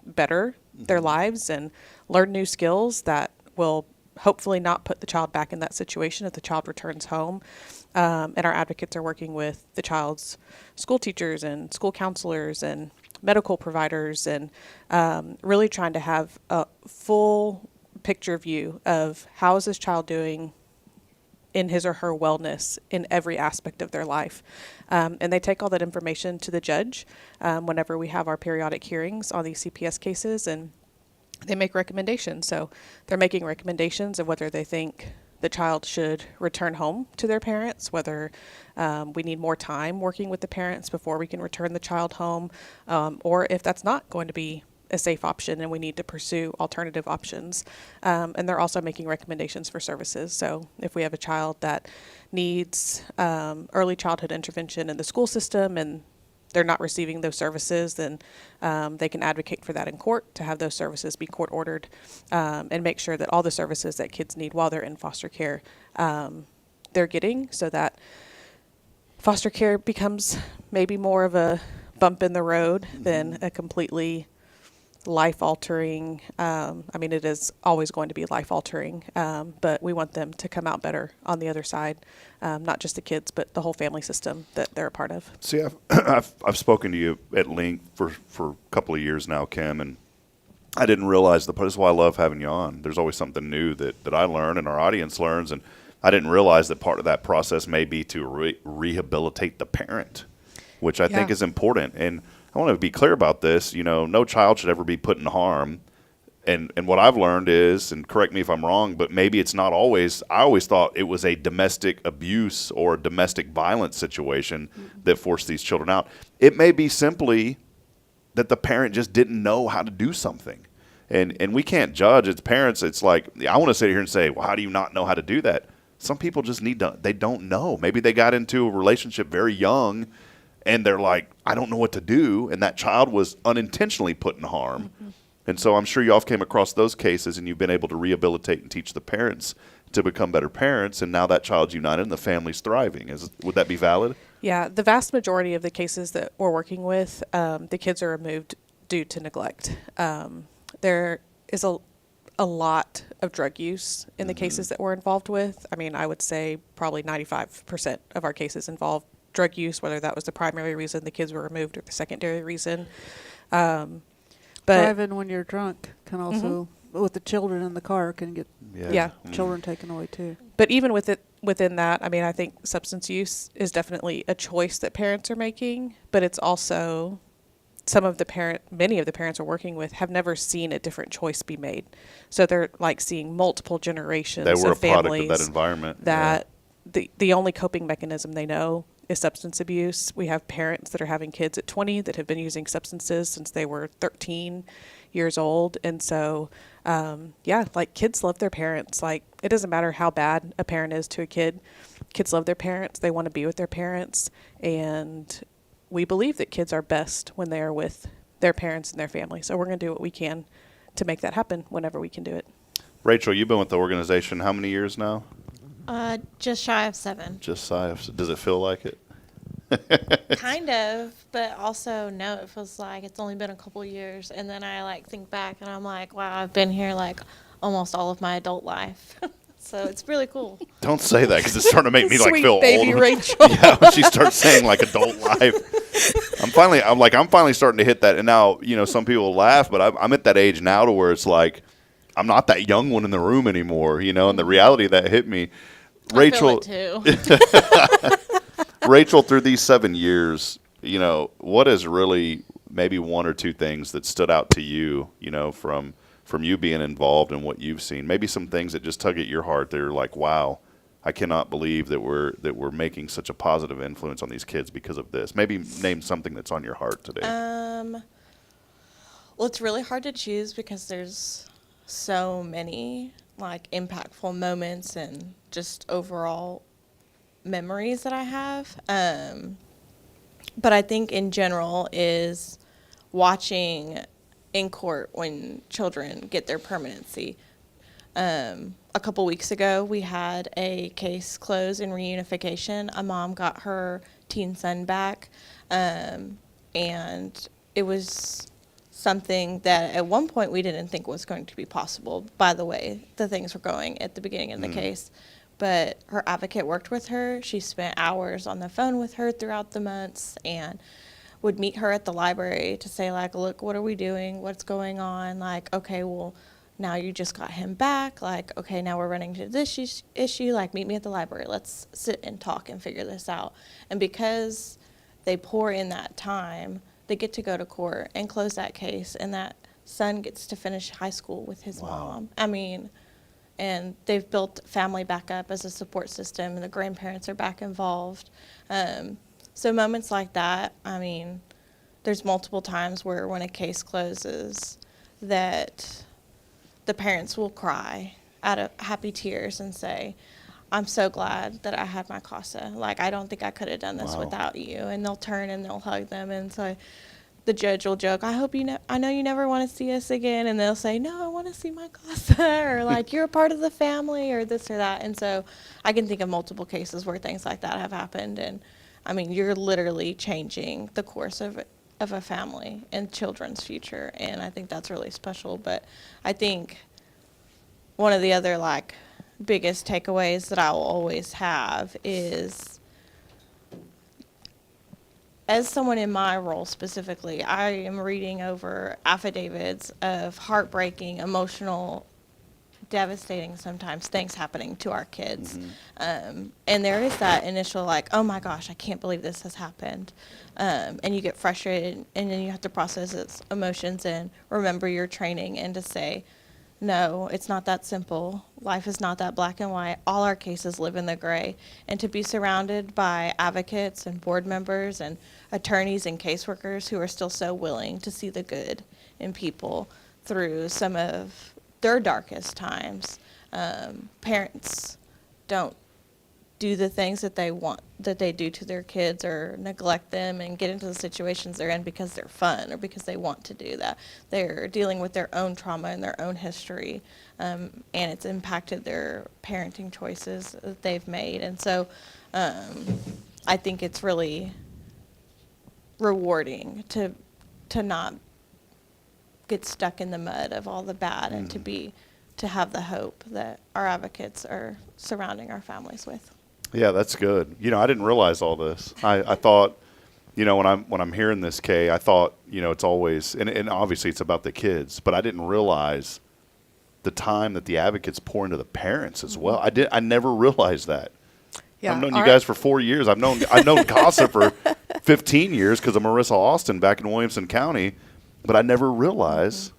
better their lives and learn new skills that will hopefully not put the child back in that situation if the child returns home. And our advocates are working with the child's school teachers and school counselors and medical providers and really trying to have a full picture view of how is this child doing in his or her wellness in every aspect of their life. And they take all that information to the judge whenever we have our periodic hearings on these CPS cases, and they make recommendations. So they're making recommendations of whether they think the child should return home to their parents, whether we need more time working with the parents before we can return the child home, or if that's not going to be a safe option, and we need to pursue alternative options. And they're also making recommendations for services. So if we have a child that needs early childhood intervention in the school system and they're not receiving those services, then they can advocate for that in court to have those services be court ordered, and make sure that all the services that kids need while they're in foster care, they're getting, so that foster care becomes maybe more of a bump in the road than a completely life-altering. It is always going to be life-altering, but we want them to come out better on the other side, not just the kids, but the whole family system that they're a part of. See, I've spoken to you at length for a couple of years now, Kim, and I didn't realize this is why I love having you on. There's always something new that I learn and our audience learns, and I didn't realize that part of that process may be to rehabilitate the parent, which I think is important. And I want to be clear about this. No child should ever be put in harm. And what I've learned is, and correct me if I'm wrong, but maybe it's not always, I always thought it was a domestic abuse or a domestic violence situation that forced these children out. It may be simply that the parent just didn't know how to do something. And we can't judge as parents. It's like, I want to sit here and say, well, how do you not know how to do that? Some people just they don't know. Maybe they got into a relationship very young and they're like, I don't know what to do. And that child was unintentionally put in harm. Mm-hmm. And so I'm sure y'all came across those cases and you've been able to rehabilitate and teach the parents to become better parents. And now that child's united and the family's thriving. Would that be valid? Yeah, the vast majority of the cases that we're working with, the kids are removed due to neglect. There is a lot of drug use in the cases that we're involved with. I would say probably 95% of our cases involve drug use, whether that was the primary reason the kids were removed or the secondary reason. But driving when you're drunk can also, with the children in the car, can get children taken away too. But even within that, I think substance use is definitely a choice that parents are making, but it's also many of the parents we're working with have never seen a different choice be made. So they're like seeing multiple generations of families. They were a product of that environment. That the only coping mechanism they know is substance abuse. We have parents that are having kids at 20 that have been using substances since they were 13 years old. And so, kids love their parents. Like, it doesn't matter how bad a parent is to a kid. Kids love their parents. They want to be with their parents. And we believe that kids are best when they are with their parents and their family. So we're going to do what we can to make that happen whenever we can do it. Rachel, you've been with the organization how many years now? Just shy of 7. Just shy of. Does it feel like it? Kind of, but also no, it feels like it's only been a couple years. And then I think back and I'm like, wow, I've been here almost all of my adult life. So it's really cool. Don't say that because it's starting to make me Sweet feel baby old. Rachel. Yeah, when she starts saying adult life. I'm finally starting to hit that. And now, some people laugh, but I'm at that age now to where it's like, I'm not that young one in the room anymore, and the reality of that hit me. Rachel, I feel it too. Rachel, through these 7 years, what is really maybe one or two things that stood out to you, from you being involved in what you've seen? Maybe some things that just tug at your heart. They're like, wow, I cannot believe that we're making such a positive influence on these kids because of this. Maybe name something that's on your heart today. Well, it's really hard to choose because there's so many impactful moments and just overall memories that I have. But I think in general is watching in court when children get their permanency. A couple weeks ago, we had a case close in reunification. A mom got her teen son back, and it was something that at one point we didn't think was going to be possible by the way the things were going at the beginning of the case. But her advocate worked with her. She spent hours on the phone with her throughout the months and would meet her at the library to say, look, what are we doing? What's going on? Okay, well, now you just got him back. Okay, now we're running to this issue. Meet me at the library. Let's sit and talk and figure this out. And because they pour in that time, they get to go to court and close that case, and that son gets to finish high school with his mom. And they've built family back up as a support system, and the grandparents are back involved. So moments like that, there's multiple times where when a case closes that the parents will cry out of happy tears and say, I'm so glad that I had my CASA. Like, I don't think I could have done this without you. And they'll turn and they'll hug them. And so the judge will joke, I hope I know you never want to see us again. And they'll say, no, I want to see my CASA, or like, you're a part of the family, or this or that. And so I can think of multiple cases where things like that have happened. And I mean, you're literally changing the course of a family and children's future. And I think that's really special. But I think one of the other like biggest takeaways that I will always have is, as someone in my role specifically, I am reading over affidavits of heartbreaking, emotional, devastating sometimes things happening to our kids. And there is that initial like, oh my gosh, I can't believe this has happened. And you get frustrated, and then you have to process its emotions and remember your training and to say, no, it's not that simple. Life is not that black and white. All our cases live in the gray. And to be surrounded by advocates and board members and attorneys and caseworkers who are still so willing to see the good in people through some of their darkest times. Parents don't do the things that they do to their kids, or neglect them and get into the situations they're in because they're fun or because they want to do that. They're dealing with their own trauma and their own history, and it's impacted their parenting choices that they've made. And so I think it's really rewarding to not get stuck in the mud of all the bad, and to have the hope that our advocates are surrounding our families with. Yeah, that's good. You know, I didn't realize all this. I thought, you know, when I'm hearing this, Kay, I thought, you know, it's always, and obviously it's about the kids, but I didn't realize the time that the advocates pour into the parents as well. I never realized that. Yeah, I've known you guys for 4 years. I've known CASA for 15 years because of Marissa Austin back in Williamson County, but I never realized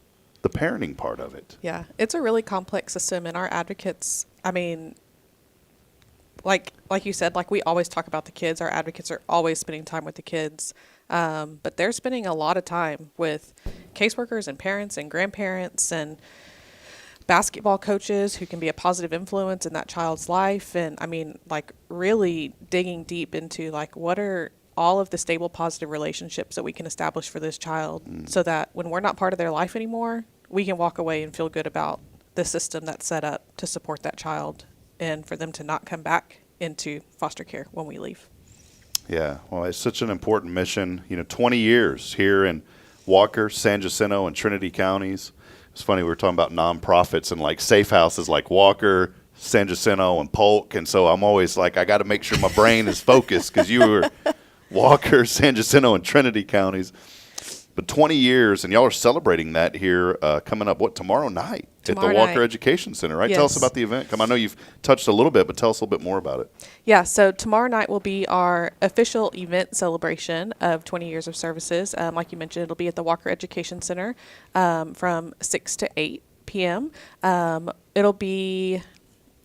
the parenting part of it. Yeah, it's a really complex system, and our advocates, I mean, like you said, like we always talk about the kids. Our advocates are always spending time with the kids, but they're spending a lot of time with caseworkers and parents and grandparents and basketball coaches who can be a positive influence in that child's life. And I mean, like really digging deep into like what are all of the stable, positive relationships that we can establish for this child, so that when we're not part of their life anymore, we can walk away and feel good about the system that's set up to support that child and for them to not come back into foster care when we leave. Yeah, well, it's such an important mission. You know, 20 years here in Walker, San Jacinto, and Trinity counties. It's funny, we were talking about nonprofits and like safe houses like Walker, San Jacinto, and Polk. And so I'm always like, I got to make sure my brain is focused because you were Walker, San Jacinto, and Trinity counties. But 20 years, and y'all are celebrating that here coming up, tomorrow night at the Walker Education Center, right? Yes. Tell us about the event. I know you've touched a little bit, but tell us a little bit more about it. Yeah, so tomorrow night will be our official event celebration of 20 years of services. Like you mentioned, it'll be at the Walker Education Center from 6 to 8 p.m. It'll be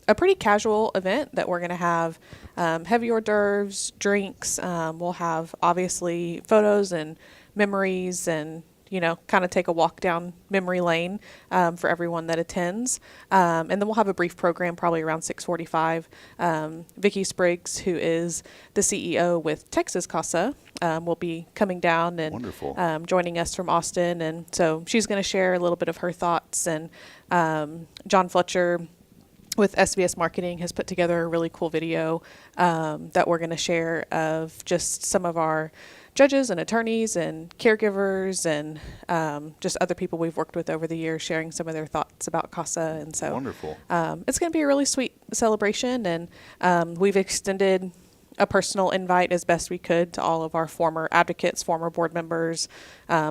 a pretty casual event that we're going to have heavy hors d'oeuvres, drinks. We'll have, obviously, photos and memories and, you know, kind of take a walk down memory lane for everyone that attends. And then we'll have a brief program probably around 6:45. Vicki Spriggs, who is the CEO with Texas CASA, will be coming down and joining us from Austin. And so she's going to share a little bit of her thoughts. And John Fletcher with SBS Marketing has put together a really cool video that we're going to share of just some of our judges and attorneys and caregivers and just other people we've worked with over the years, sharing some of their thoughts about CASA. And so it's going to be a really sweet celebration. And we've extended a personal invite as best we could to all of our former advocates, former board members,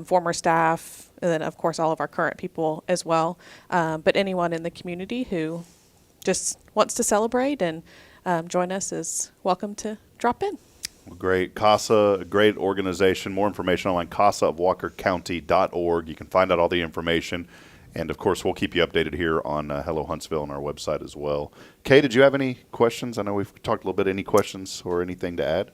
former staff, and then, of course, all of our current people as well. But anyone in the community who just wants to celebrate and join us is welcome to drop in. Great. CASA, a great organization. More information online, casaofwalkercounty.org. You can find out all the information. And, of course, we'll keep you updated here on Hello Huntsville on our website as well. Kay, did you have any questions? I know we've talked a little bit. Any questions or anything to add?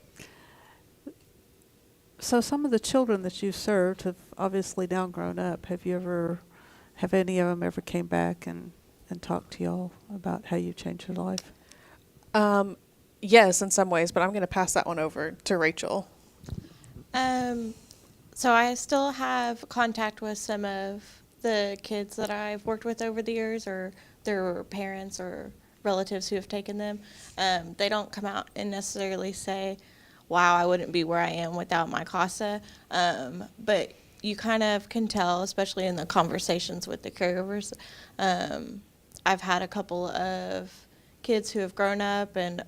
So some of the children that you served have obviously now grown up. Have any of them ever came back and talked to y'all about how you changed your life? Yes, in some ways, but I'm going to pass that one over to Rachel. So I still have contact with some of the kids that I've worked with over the years, or their parents or relatives who have taken them. They don't come out and necessarily say, wow, I wouldn't be where I am without my CASA. But you kind of can tell, especially in the conversations with the caregivers. I've had a couple of kids who have grown up, and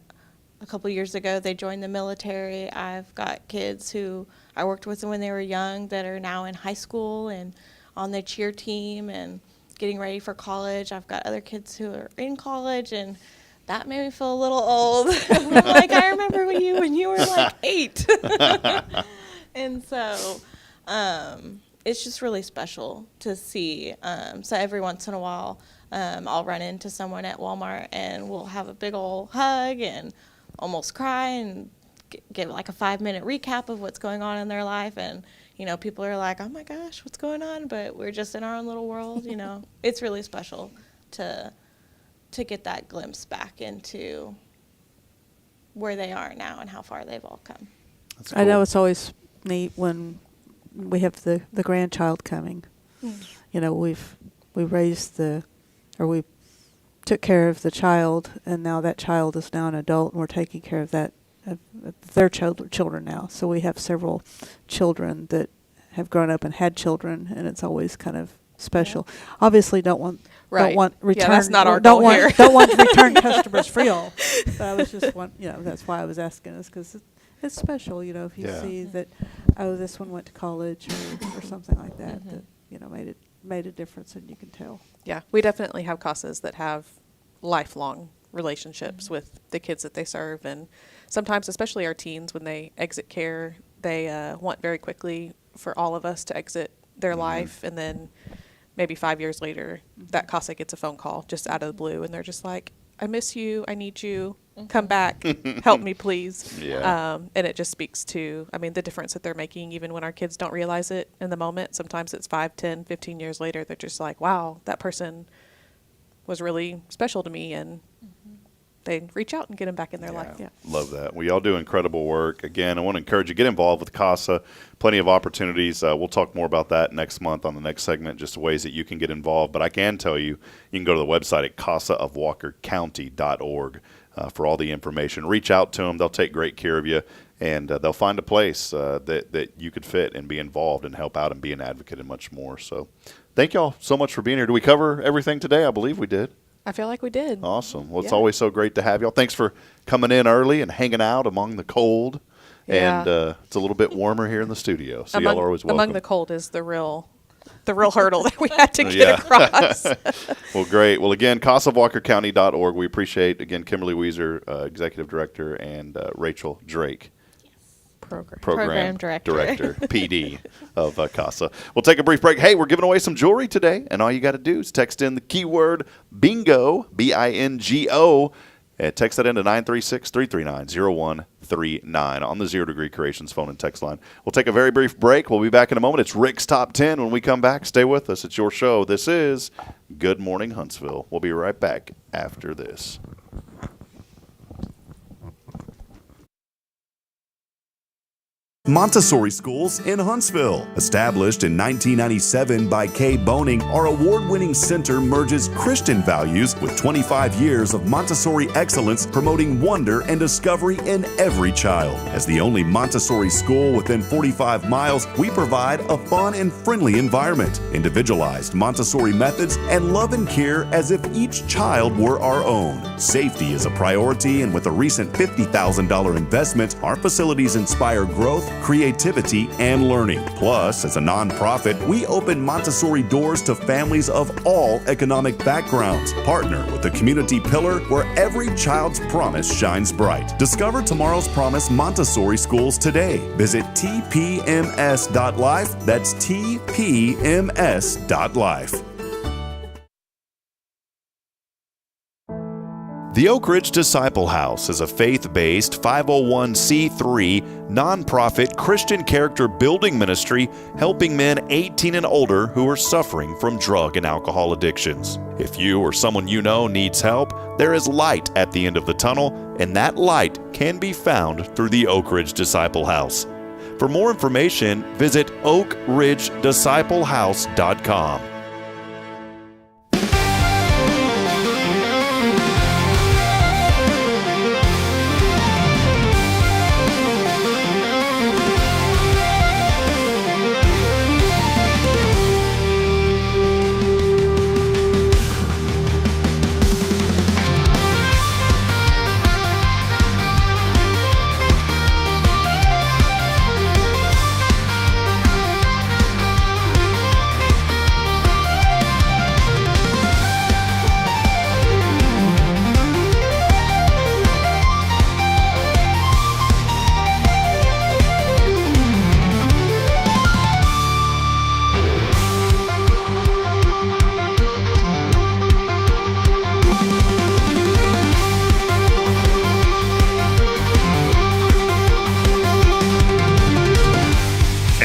a couple years ago they joined the military. I've got kids who I worked with when they were young that are now in high school and on the cheer team and getting ready for college. I've got other kids who are in college, and that made me feel a little old. I'm like, I remember when you were like 8. And so it's just really special to see. So every once in a while, I'll run into someone at Walmart and we'll have a big old hug and almost cry and give like a 5-minute recap of what's going on in their life. And, you know, people are like, oh my gosh, what's going on? But we're just in our own little world, you know. It's really special to get that glimpse back into where they are now and how far they've all come. That's cool. I know it's always neat when we have the grandchild coming. You know, we took care of the child, and now that child is now an adult, and we're taking care of their children now. So we have several children that have grown up and had children, and it's always kind of special. Yeah. Obviously, don't want return. Yeah, that's not our goal here. Don't want return customers free all. But I was just that's why I was asking, is because it's special. You know, if you see that, oh, this one went to college or something like that, that you know made a difference, and you can tell. Yeah, we definitely have CASAs that have lifelong relationships with the kids that they serve, and sometimes, especially our teens, when they exit care, they want very quickly for all of us to exit their life, and then maybe 5 years later, that CASA gets a phone call just out of the blue, and they're just like, I miss you, I need you, come back, help me please. And it just speaks to, I mean, the difference that they're making, even when our kids don't realize it in the moment. Sometimes it's 5, 10, 15 years later, they're just like, wow, that person was really special to me, and they reach out and get them back in their life. Yeah, love that. We all do incredible work. Again, I want to encourage you, get involved with CASA. Plenty of opportunities. We'll talk more about that next month on the next segment, just ways that you can get involved. But I can tell you, you can go to the website at casaofwalkercounty.org for all the information. Reach out to them. They'll take great care of you, and they'll find a place that you could fit and be involved and help out and be an advocate and much more. So thank you all so much for being here. Did we cover everything today? I believe we did. I feel like we did. Awesome. Well, it's always so great to have y'all. Thanks for coming in early and hanging out among the cold. Yeah. And it's a little bit warmer here in the studio, so y'all are always welcome. Among the cold is the real hurdle that we had to get across. Well, great. Well, again, casaofwalkercounty.org. We appreciate, again, Kimberly Weiser, Executive Director, and Rachel Drake, Program Director, PD of CASA. We'll take a brief break. Hey, we're giving away some jewelry today, and all you got to do is text in the keyword BINGO, BINGO, and text that into 936-339-0139 on the Zero Degree Creations phone and text line. We'll take a very brief break. We'll be back in a moment. It's Rick's Top 10. When we come back, stay with us. It's your show. This is Good Morning Huntsville. We'll be right back after this. Montessori Schools in Huntsville. Established in 1997 by Kay Boning, our award-winning center merges Christian values with 25 years of Montessori excellence, promoting wonder and discovery in every child. As the only Montessori school within 45 miles, we provide a fun and friendly environment, individualized Montessori methods, and love and care as if each child were our own. Safety is a priority, and with a recent $50,000 investment, our facilities inspire growth, creativity, and learning. Plus, as a nonprofit, we open Montessori doors to families of all economic backgrounds. Partner with the community pillar where every child's promise shines bright. Discover tomorrow's promise Montessori schools today. Visit tpms.life. That's tpms.life. The Oak Ridge Disciple House is a faith-based 501c3 nonprofit Christian character building ministry helping men 18 and older who are suffering from drug and alcohol addictions. If you or someone you know needs help, there is light at the end of the tunnel, and that light can be found through the Oak Ridge Disciple House. For more information, visit oakridgedisciplehouse.com.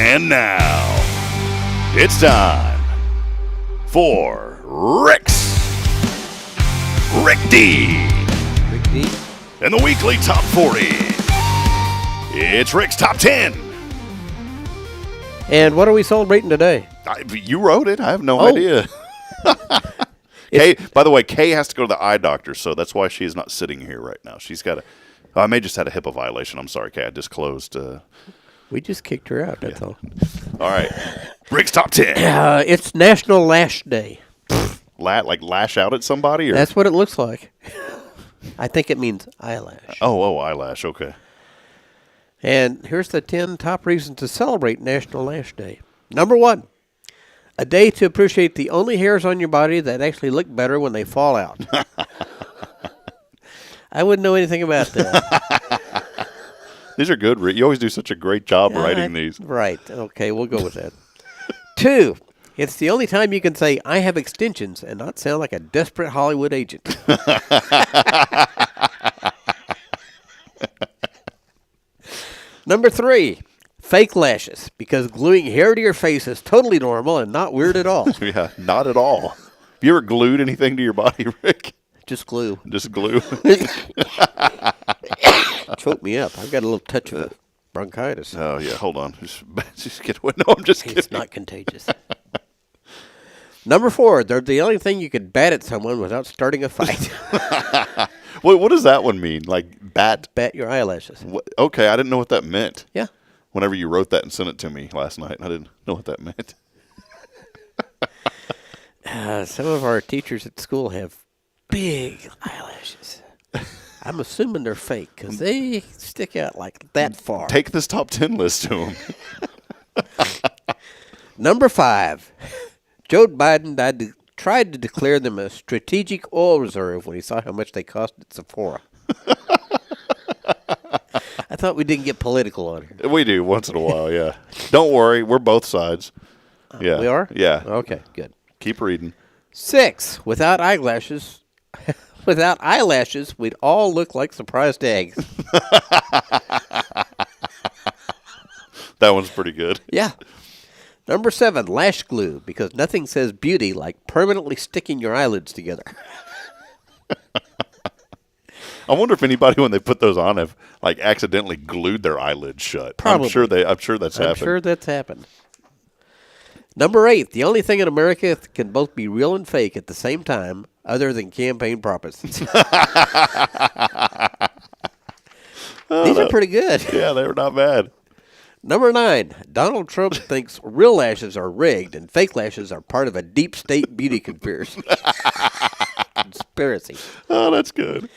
And now, it's time for Rick's Rick D. Rick D. And the weekly top 40. It's Rick's top 10. And what are we celebrating today? You wrote it. I have no idea. Kay, by the way, Kay has to go to the eye doctor, so that's why she is not sitting here right now. She's got I may just had a HIPAA violation. I'm sorry, Kay. I disclosed. We just kicked her out, that's all. All right. Rick's top 10. It's National Lash Day. Like lash out at somebody? Or? That's what it looks like. I think it means eyelash. Oh, eyelash. Okay. And here's the 10 top reasons to celebrate National Lash Day. Number 1, a day to appreciate the only hairs on your body that actually look better when they fall out. I wouldn't know anything about that. These are good, Rick. You always do such a great job writing these. Right. Okay, we'll go with that. 2, it's the only time you can say, I have extensions, and not sound like a desperate Hollywood agent. Number 3, fake lashes, because gluing hair to your face is totally normal and not weird at all. Yeah, not at all. Have you ever glued anything to your body, Rick? Just glue. Just glue. Choke me up. I've got a little touch of bronchitis. Oh, yeah. Hold on. Just get away. No, I'm just kidding. It's not contagious. Number 4, they're the only thing you can bat at someone without starting a fight. What does that one mean? Like bat? Bat your eyelashes. Okay, I didn't know what that meant. Yeah. Whenever you wrote that and sent it to me last night, I didn't know what that meant. Some of our teachers at school have big eyelashes. I'm assuming they're fake because they stick out like that far. Take this top 10 list to them. Number 5, Joe Biden tried to declare them a strategic oil reserve when he saw how much they cost at Sephora. I thought we didn't get political on here. We do once in a while, yeah. Don't worry, we're both sides. Yeah. We are? Yeah. Okay, good. Keep reading. 6, without eyelashes, we'd all look like surprised eggs. That one's pretty good. Yeah. Number 7, lash glue, because nothing says beauty like permanently sticking your eyelids together. I wonder if anybody, when they put those on, have like accidentally glued their eyelids shut. Probably. I'm sure that's happened. I'm sure that's happened. Number 8, the only thing in America that can both be real and fake at the same time, other than campaign promises. These are pretty good. Yeah, they were not bad. Number 9, Donald Trump thinks real lashes are rigged and fake lashes are part of a deep state beauty conspiracy. Oh, that's good.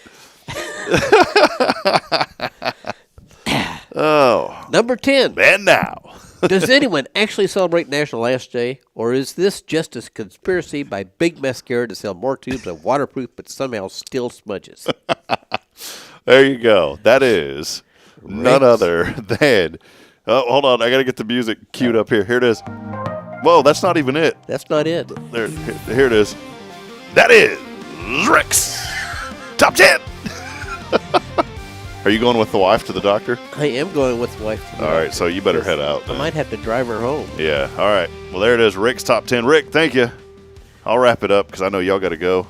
Oh. Number 10. And now. Does anyone actually celebrate National Lash Day, or is this just a conspiracy by Big Mascara to sell more tubes of waterproof but somehow still smudges? There you go. That is none other than... Oh, hold on. I got to get the music queued up here. Here it is. Whoa, that's not even it. That's not it. Here it is. That is Rick's Top 10! Are you going with the wife to the doctor? I am going with the wife. All right, so you better head out. I might have to drive her home. Yeah, all right. Well, there it is, Rick's Top 10. Rick, thank you. I'll wrap it up because I know y'all got to go.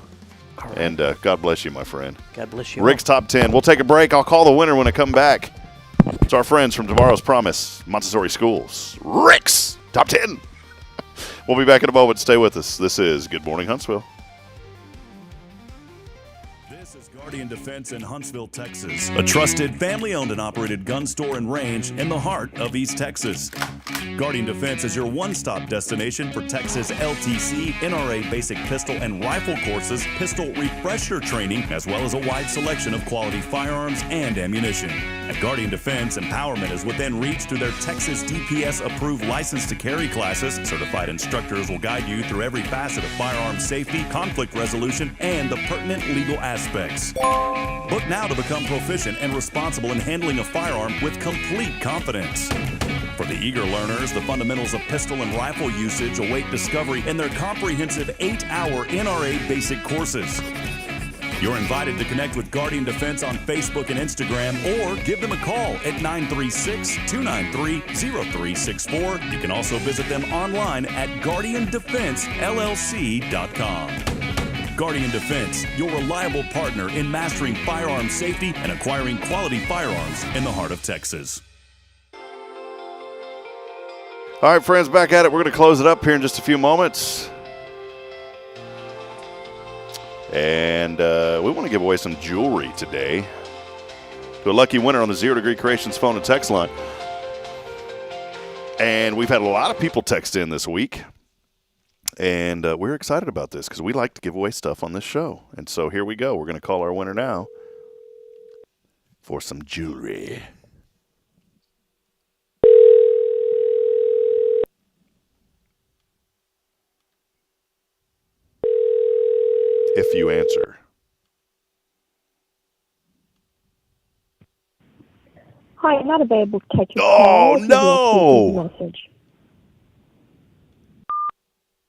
Right. And God bless you, my friend. God bless you. Rick's Top 10. We'll take a break. I'll call the winner when I come back. It's our friends from Tomorrow's Promise, Montessori Schools. Rick's Top 10. We'll be back in a moment. Stay with us. This is Good Morning Huntsville. This is Guardian Defense in Huntsville, Texas, a trusted, family-owned and operated gun store and range in the heart of East Texas. Guardian Defense is your one-stop destination for Texas LTC, NRA basic pistol and rifle courses, pistol refresher training, as well as a wide selection of quality firearms and ammunition. At Guardian Defense, empowerment is within reach through their Texas DPS-approved license to carry classes. Certified instructors will guide you through every facet of firearm safety, conflict resolution, and the pertinent legal aspects. Book now to become proficient and responsible in handling a firearm with complete confidence. For the eager learners, the fundamentals of pistol and rifle usage await discovery in their comprehensive 8-hour NRA basic courses. You're invited to connect with Guardian Defense on Facebook and Instagram or give them a call at 936-293-0364. You can also visit them online at guardiandefensellc.com. Guardian Defense, your reliable partner in mastering firearm safety and acquiring quality firearms in the heart of Texas. All right, friends, back at it. We're going to close it up here in just a few moments. And we want to give away some jewelry today to a lucky winner on the 0 Degree Creations phone and text line. And we've had a lot of people text in this week. And we're excited about this because we like to give away stuff on this show. And so here we go. We're going to call our winner now for some jewelry. If you answer. Hi, I'm not available to take your call. call. No! Message.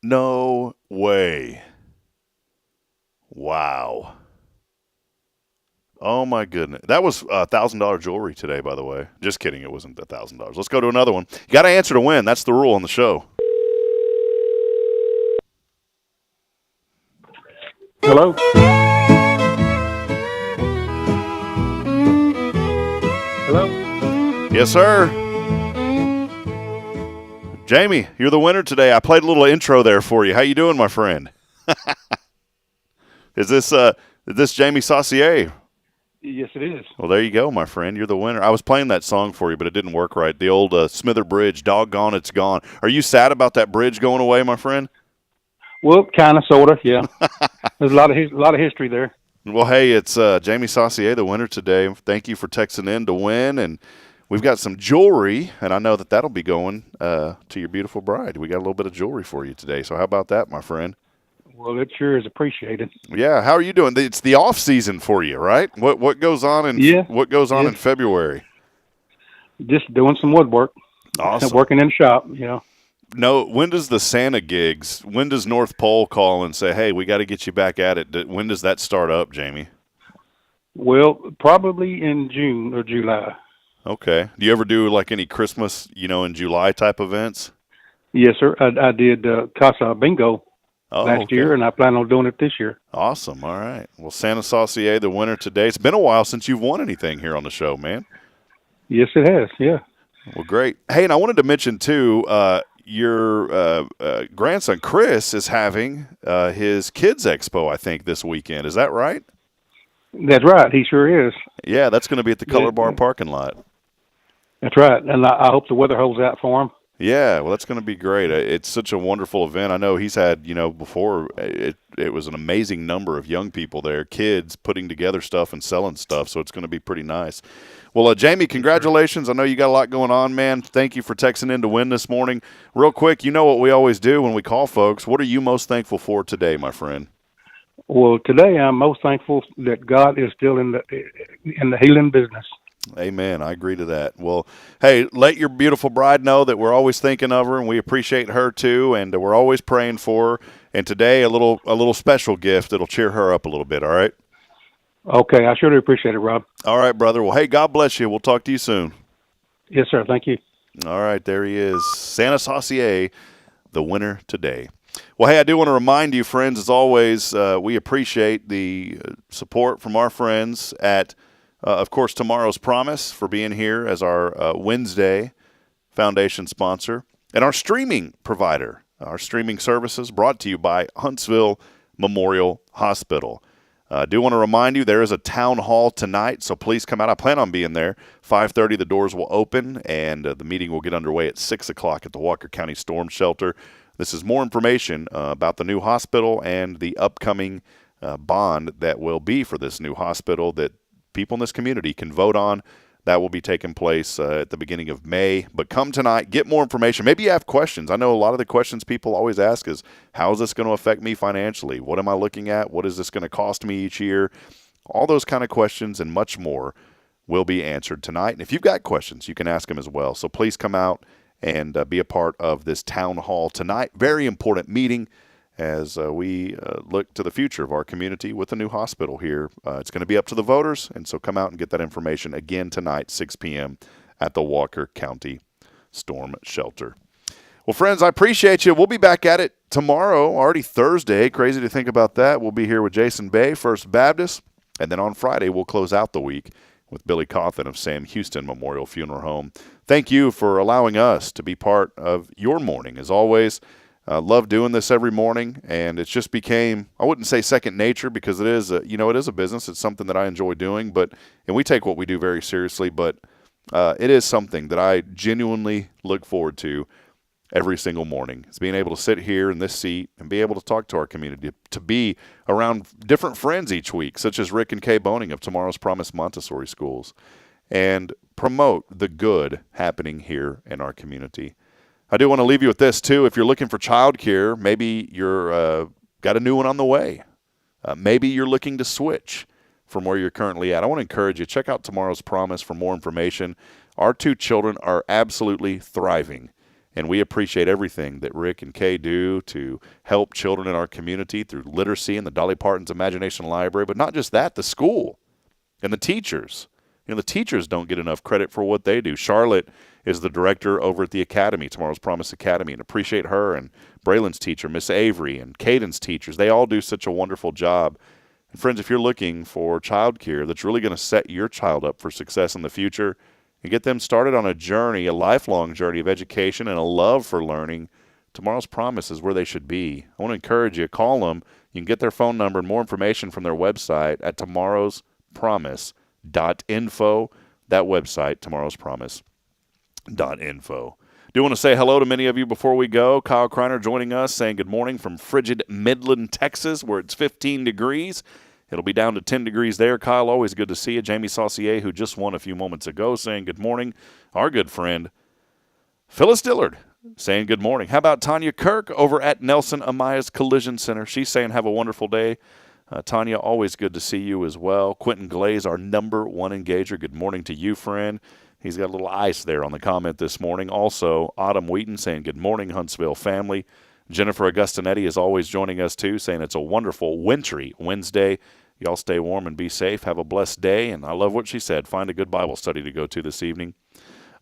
No way. Wow. Oh, my goodness. That was $1,000 jewelry today, by the way. Just kidding. It wasn't $1,000. Let's go to another one. You got to answer to win. That's the rule on the show. Hello? Hello? Yes, sir. Jamie, you're the winner today. I played a little intro there for you. How you doing, my friend? Is this Jamie Saucier? Yes, it is. Well, there you go, my friend. You're the winner. I was playing that song for you, but it didn't work right. The old Smither Bridge, Doggone It's Gone. Are you sad about that bridge going away, my friend? Well, kind of, sort of, yeah. There's a lot of history there. Well, hey, it's Jamie Saucier, the winner today. Thank you for texting in to win, and we've got some jewelry, and I know that that'll be going to your beautiful bride. We got a little bit of jewelry for you today, so how about that, my friend? Well, it sure is appreciated. Yeah, how are you doing? It's the off season for you, right? What goes on in in February? Just doing some woodwork. Awesome. Working in the shop, you know. No, when does the Santa gigs, when does North Pole call and say, hey, we got to get you back at it? When does that start up, Jamie? Well, probably in June or July. Okay. Do you ever do like any Christmas, in July type events? Yes, sir. I did Casa Bingo last year, and I plan on doing it this year. Awesome. All right. Well, Santa Saucier, the winner today. It's been a while since you've won anything here on the show, man. Yes, it has. Yeah. Well, great. Hey, and I wanted to mention, too, your grandson, Chris, is having his Kids Expo, I think, this weekend. Is that right? That's right. He sure is. Yeah, that's going to be at the Color Bar parking lot. That's right. And I hope the weather holds out for him. Yeah, well, that's going to be great. It's such a wonderful event. I know he's had, before, it was an amazing number of young people there, kids putting together stuff and selling stuff, so it's going to be pretty nice. Well, Jamie, congratulations. I know you got a lot going on, man. Thank you for texting in to win this morning. Real quick, you know what we always do when we call folks. What are you most thankful for today, my friend? Well, today I'm most thankful that God is still in the healing business. Amen. I agree to that. Well, hey, let your beautiful bride know that we're always thinking of her and we appreciate her too, and we're always praying for her. And today, a little special gift that'll cheer her up a little bit. All right. Okay, I surely appreciate it, Rob. All right, brother. Well, hey, God bless you. We'll talk to you soon. Yes, sir. Thank you. All right, there he is. Santa Saucier, the winner today. Well, hey, I do want to remind you, friends, as always, we appreciate the support from our friends at, of course, Tomorrow's Promise for being here as our Wednesday Foundation sponsor, and our streaming provider, our streaming services brought to you by Huntsville Memorial Hospital. I do want to remind you there is a town hall tonight, so please come out. I plan on being there. 5:30, the doors will open, and the meeting will get underway at 6 o'clock at the Walker County Storm Shelter. This is more information about the new hospital and the upcoming bond that will be for this new hospital that people in this community can vote on. That will be taking place at the beginning of May. But come tonight, get more information. Maybe you have questions. I know a lot of the questions people always ask is, how is this going to affect me financially? What am I looking at? What is this going to cost me each year? All those kind of questions and much more will be answered tonight. And if you've got questions, you can ask them as well. So please come out and be a part of this town hall tonight. Very important meeting as we look to the future of our community with a new hospital here. It's going to be up to the voters, and so come out and get that information again tonight, 6 p.m. at the Walker County Storm Shelter. Well, friends, I appreciate you. We'll be back at it tomorrow, already Thursday. Crazy to think about that. We'll be here with Jason Bay, First Baptist, and then on Friday we'll close out the week with Billy Coffin of Sam Houston Memorial Funeral Home. Thank you for allowing us to be part of your morning. As always, love doing this every morning, and it's just became, I wouldn't say second nature because it is, it is a business. It's something that I enjoy doing, and we take what we do very seriously, but it is something that I genuinely look forward to every single morning. It's being able to sit here in this seat and be able to talk to our community, to be around different friends each week, such as Rick and Kay Boning of Tomorrow's Promise Montessori Schools, and promote the good happening here in our community. I do want to leave you with this, too. If you're looking for childcare, maybe you're got a new one on the way. Maybe you're looking to switch from where you're currently at. I want to encourage you, check out Tomorrow's Promise for more information. Our 2 children are absolutely thriving, and we appreciate everything that Rick and Kay do to help children in our community through literacy and the Dolly Parton's Imagination Library. But not just that, the school and the teachers. The teachers don't get enough credit for what they do. Charlotte is the director over at the Academy, Tomorrow's Promise Academy, and appreciate her, and Braylon's teacher, Miss Avery, and Caden's teachers. They all do such a wonderful job. And friends, if you're looking for childcare that's really going to set your child up for success in the future and get them started on a journey, a lifelong journey of education and a love for learning, Tomorrow's Promise is where they should be. I want to encourage you, call them. You can get their phone number and more information from their website at tomorrowspromise.info. That website, tomorrowspromise.info. Do want to say hello to many of you before we go. Kyle Kreiner joining us, saying good morning from frigid Midland, Texas, where it's 15 degrees. It'll be down to 10 degrees there. Kyle, always good to see you. Jamie Saucier, who just won a few moments ago, saying good morning. Our good friend, Phyllis Dillard, saying good morning. How about Tanya Kirk over at Nelson Amaya's Collision Center? She's saying have a wonderful day. Tanya, always good to see you as well. Quentin Glaze, our number 1 engager. Good morning to you, friend. He's got a little ice there on the comment this morning. Also, Autumn Wheaton saying good morning, Huntsville family. Jennifer Augustinetti is always joining us, too, saying it's a wonderful wintry Wednesday. Y'all stay warm and be safe. Have a blessed day. And I love what she said. Find a good Bible study to go to this evening.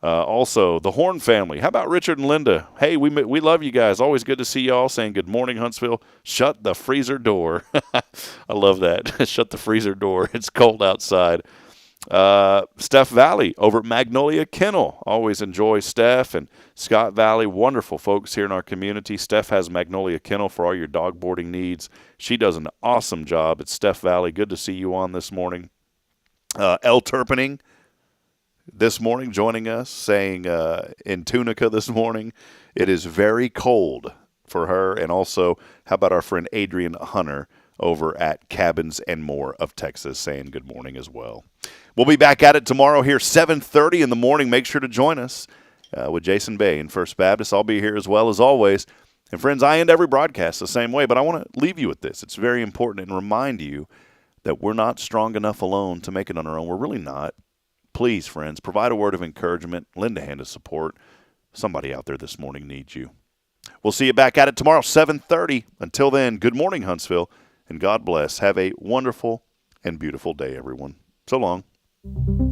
Also, the Horn family. How about Richard and Linda? Hey, we love you guys. Always good to see y'all. Saying good morning, Huntsville. Shut the freezer door. I love that. Shut the freezer door. It's cold outside. Steph Valley over at Magnolia Kennel. Always enjoy Steph and Scott Valley. Wonderful folks here in our community. Steph has Magnolia Kennel for all your dog boarding needs. She does an awesome job at Steph Valley. Good to see you on this morning. Elle Turpening this morning joining us, saying in Tunica this morning, it is very cold for her. And also, how about our friend Adrian Hunter over at Cabins and More of Texas, saying good morning as well. We'll be back at it tomorrow here, 7:30 in the morning. Make sure to join us with Jason Bay and First Baptist. I'll be here as well as always. And friends, I end every broadcast the same way, but I want to leave you with this. It's very important and remind you that we're not strong enough alone to make it on our own. We're really not. Please, friends, provide a word of encouragement, lend a hand of support. Somebody out there this morning needs you. We'll see you back at it tomorrow, 7:30. Until then, good morning, Huntsville, and God bless. Have a wonderful and beautiful day, everyone. So long.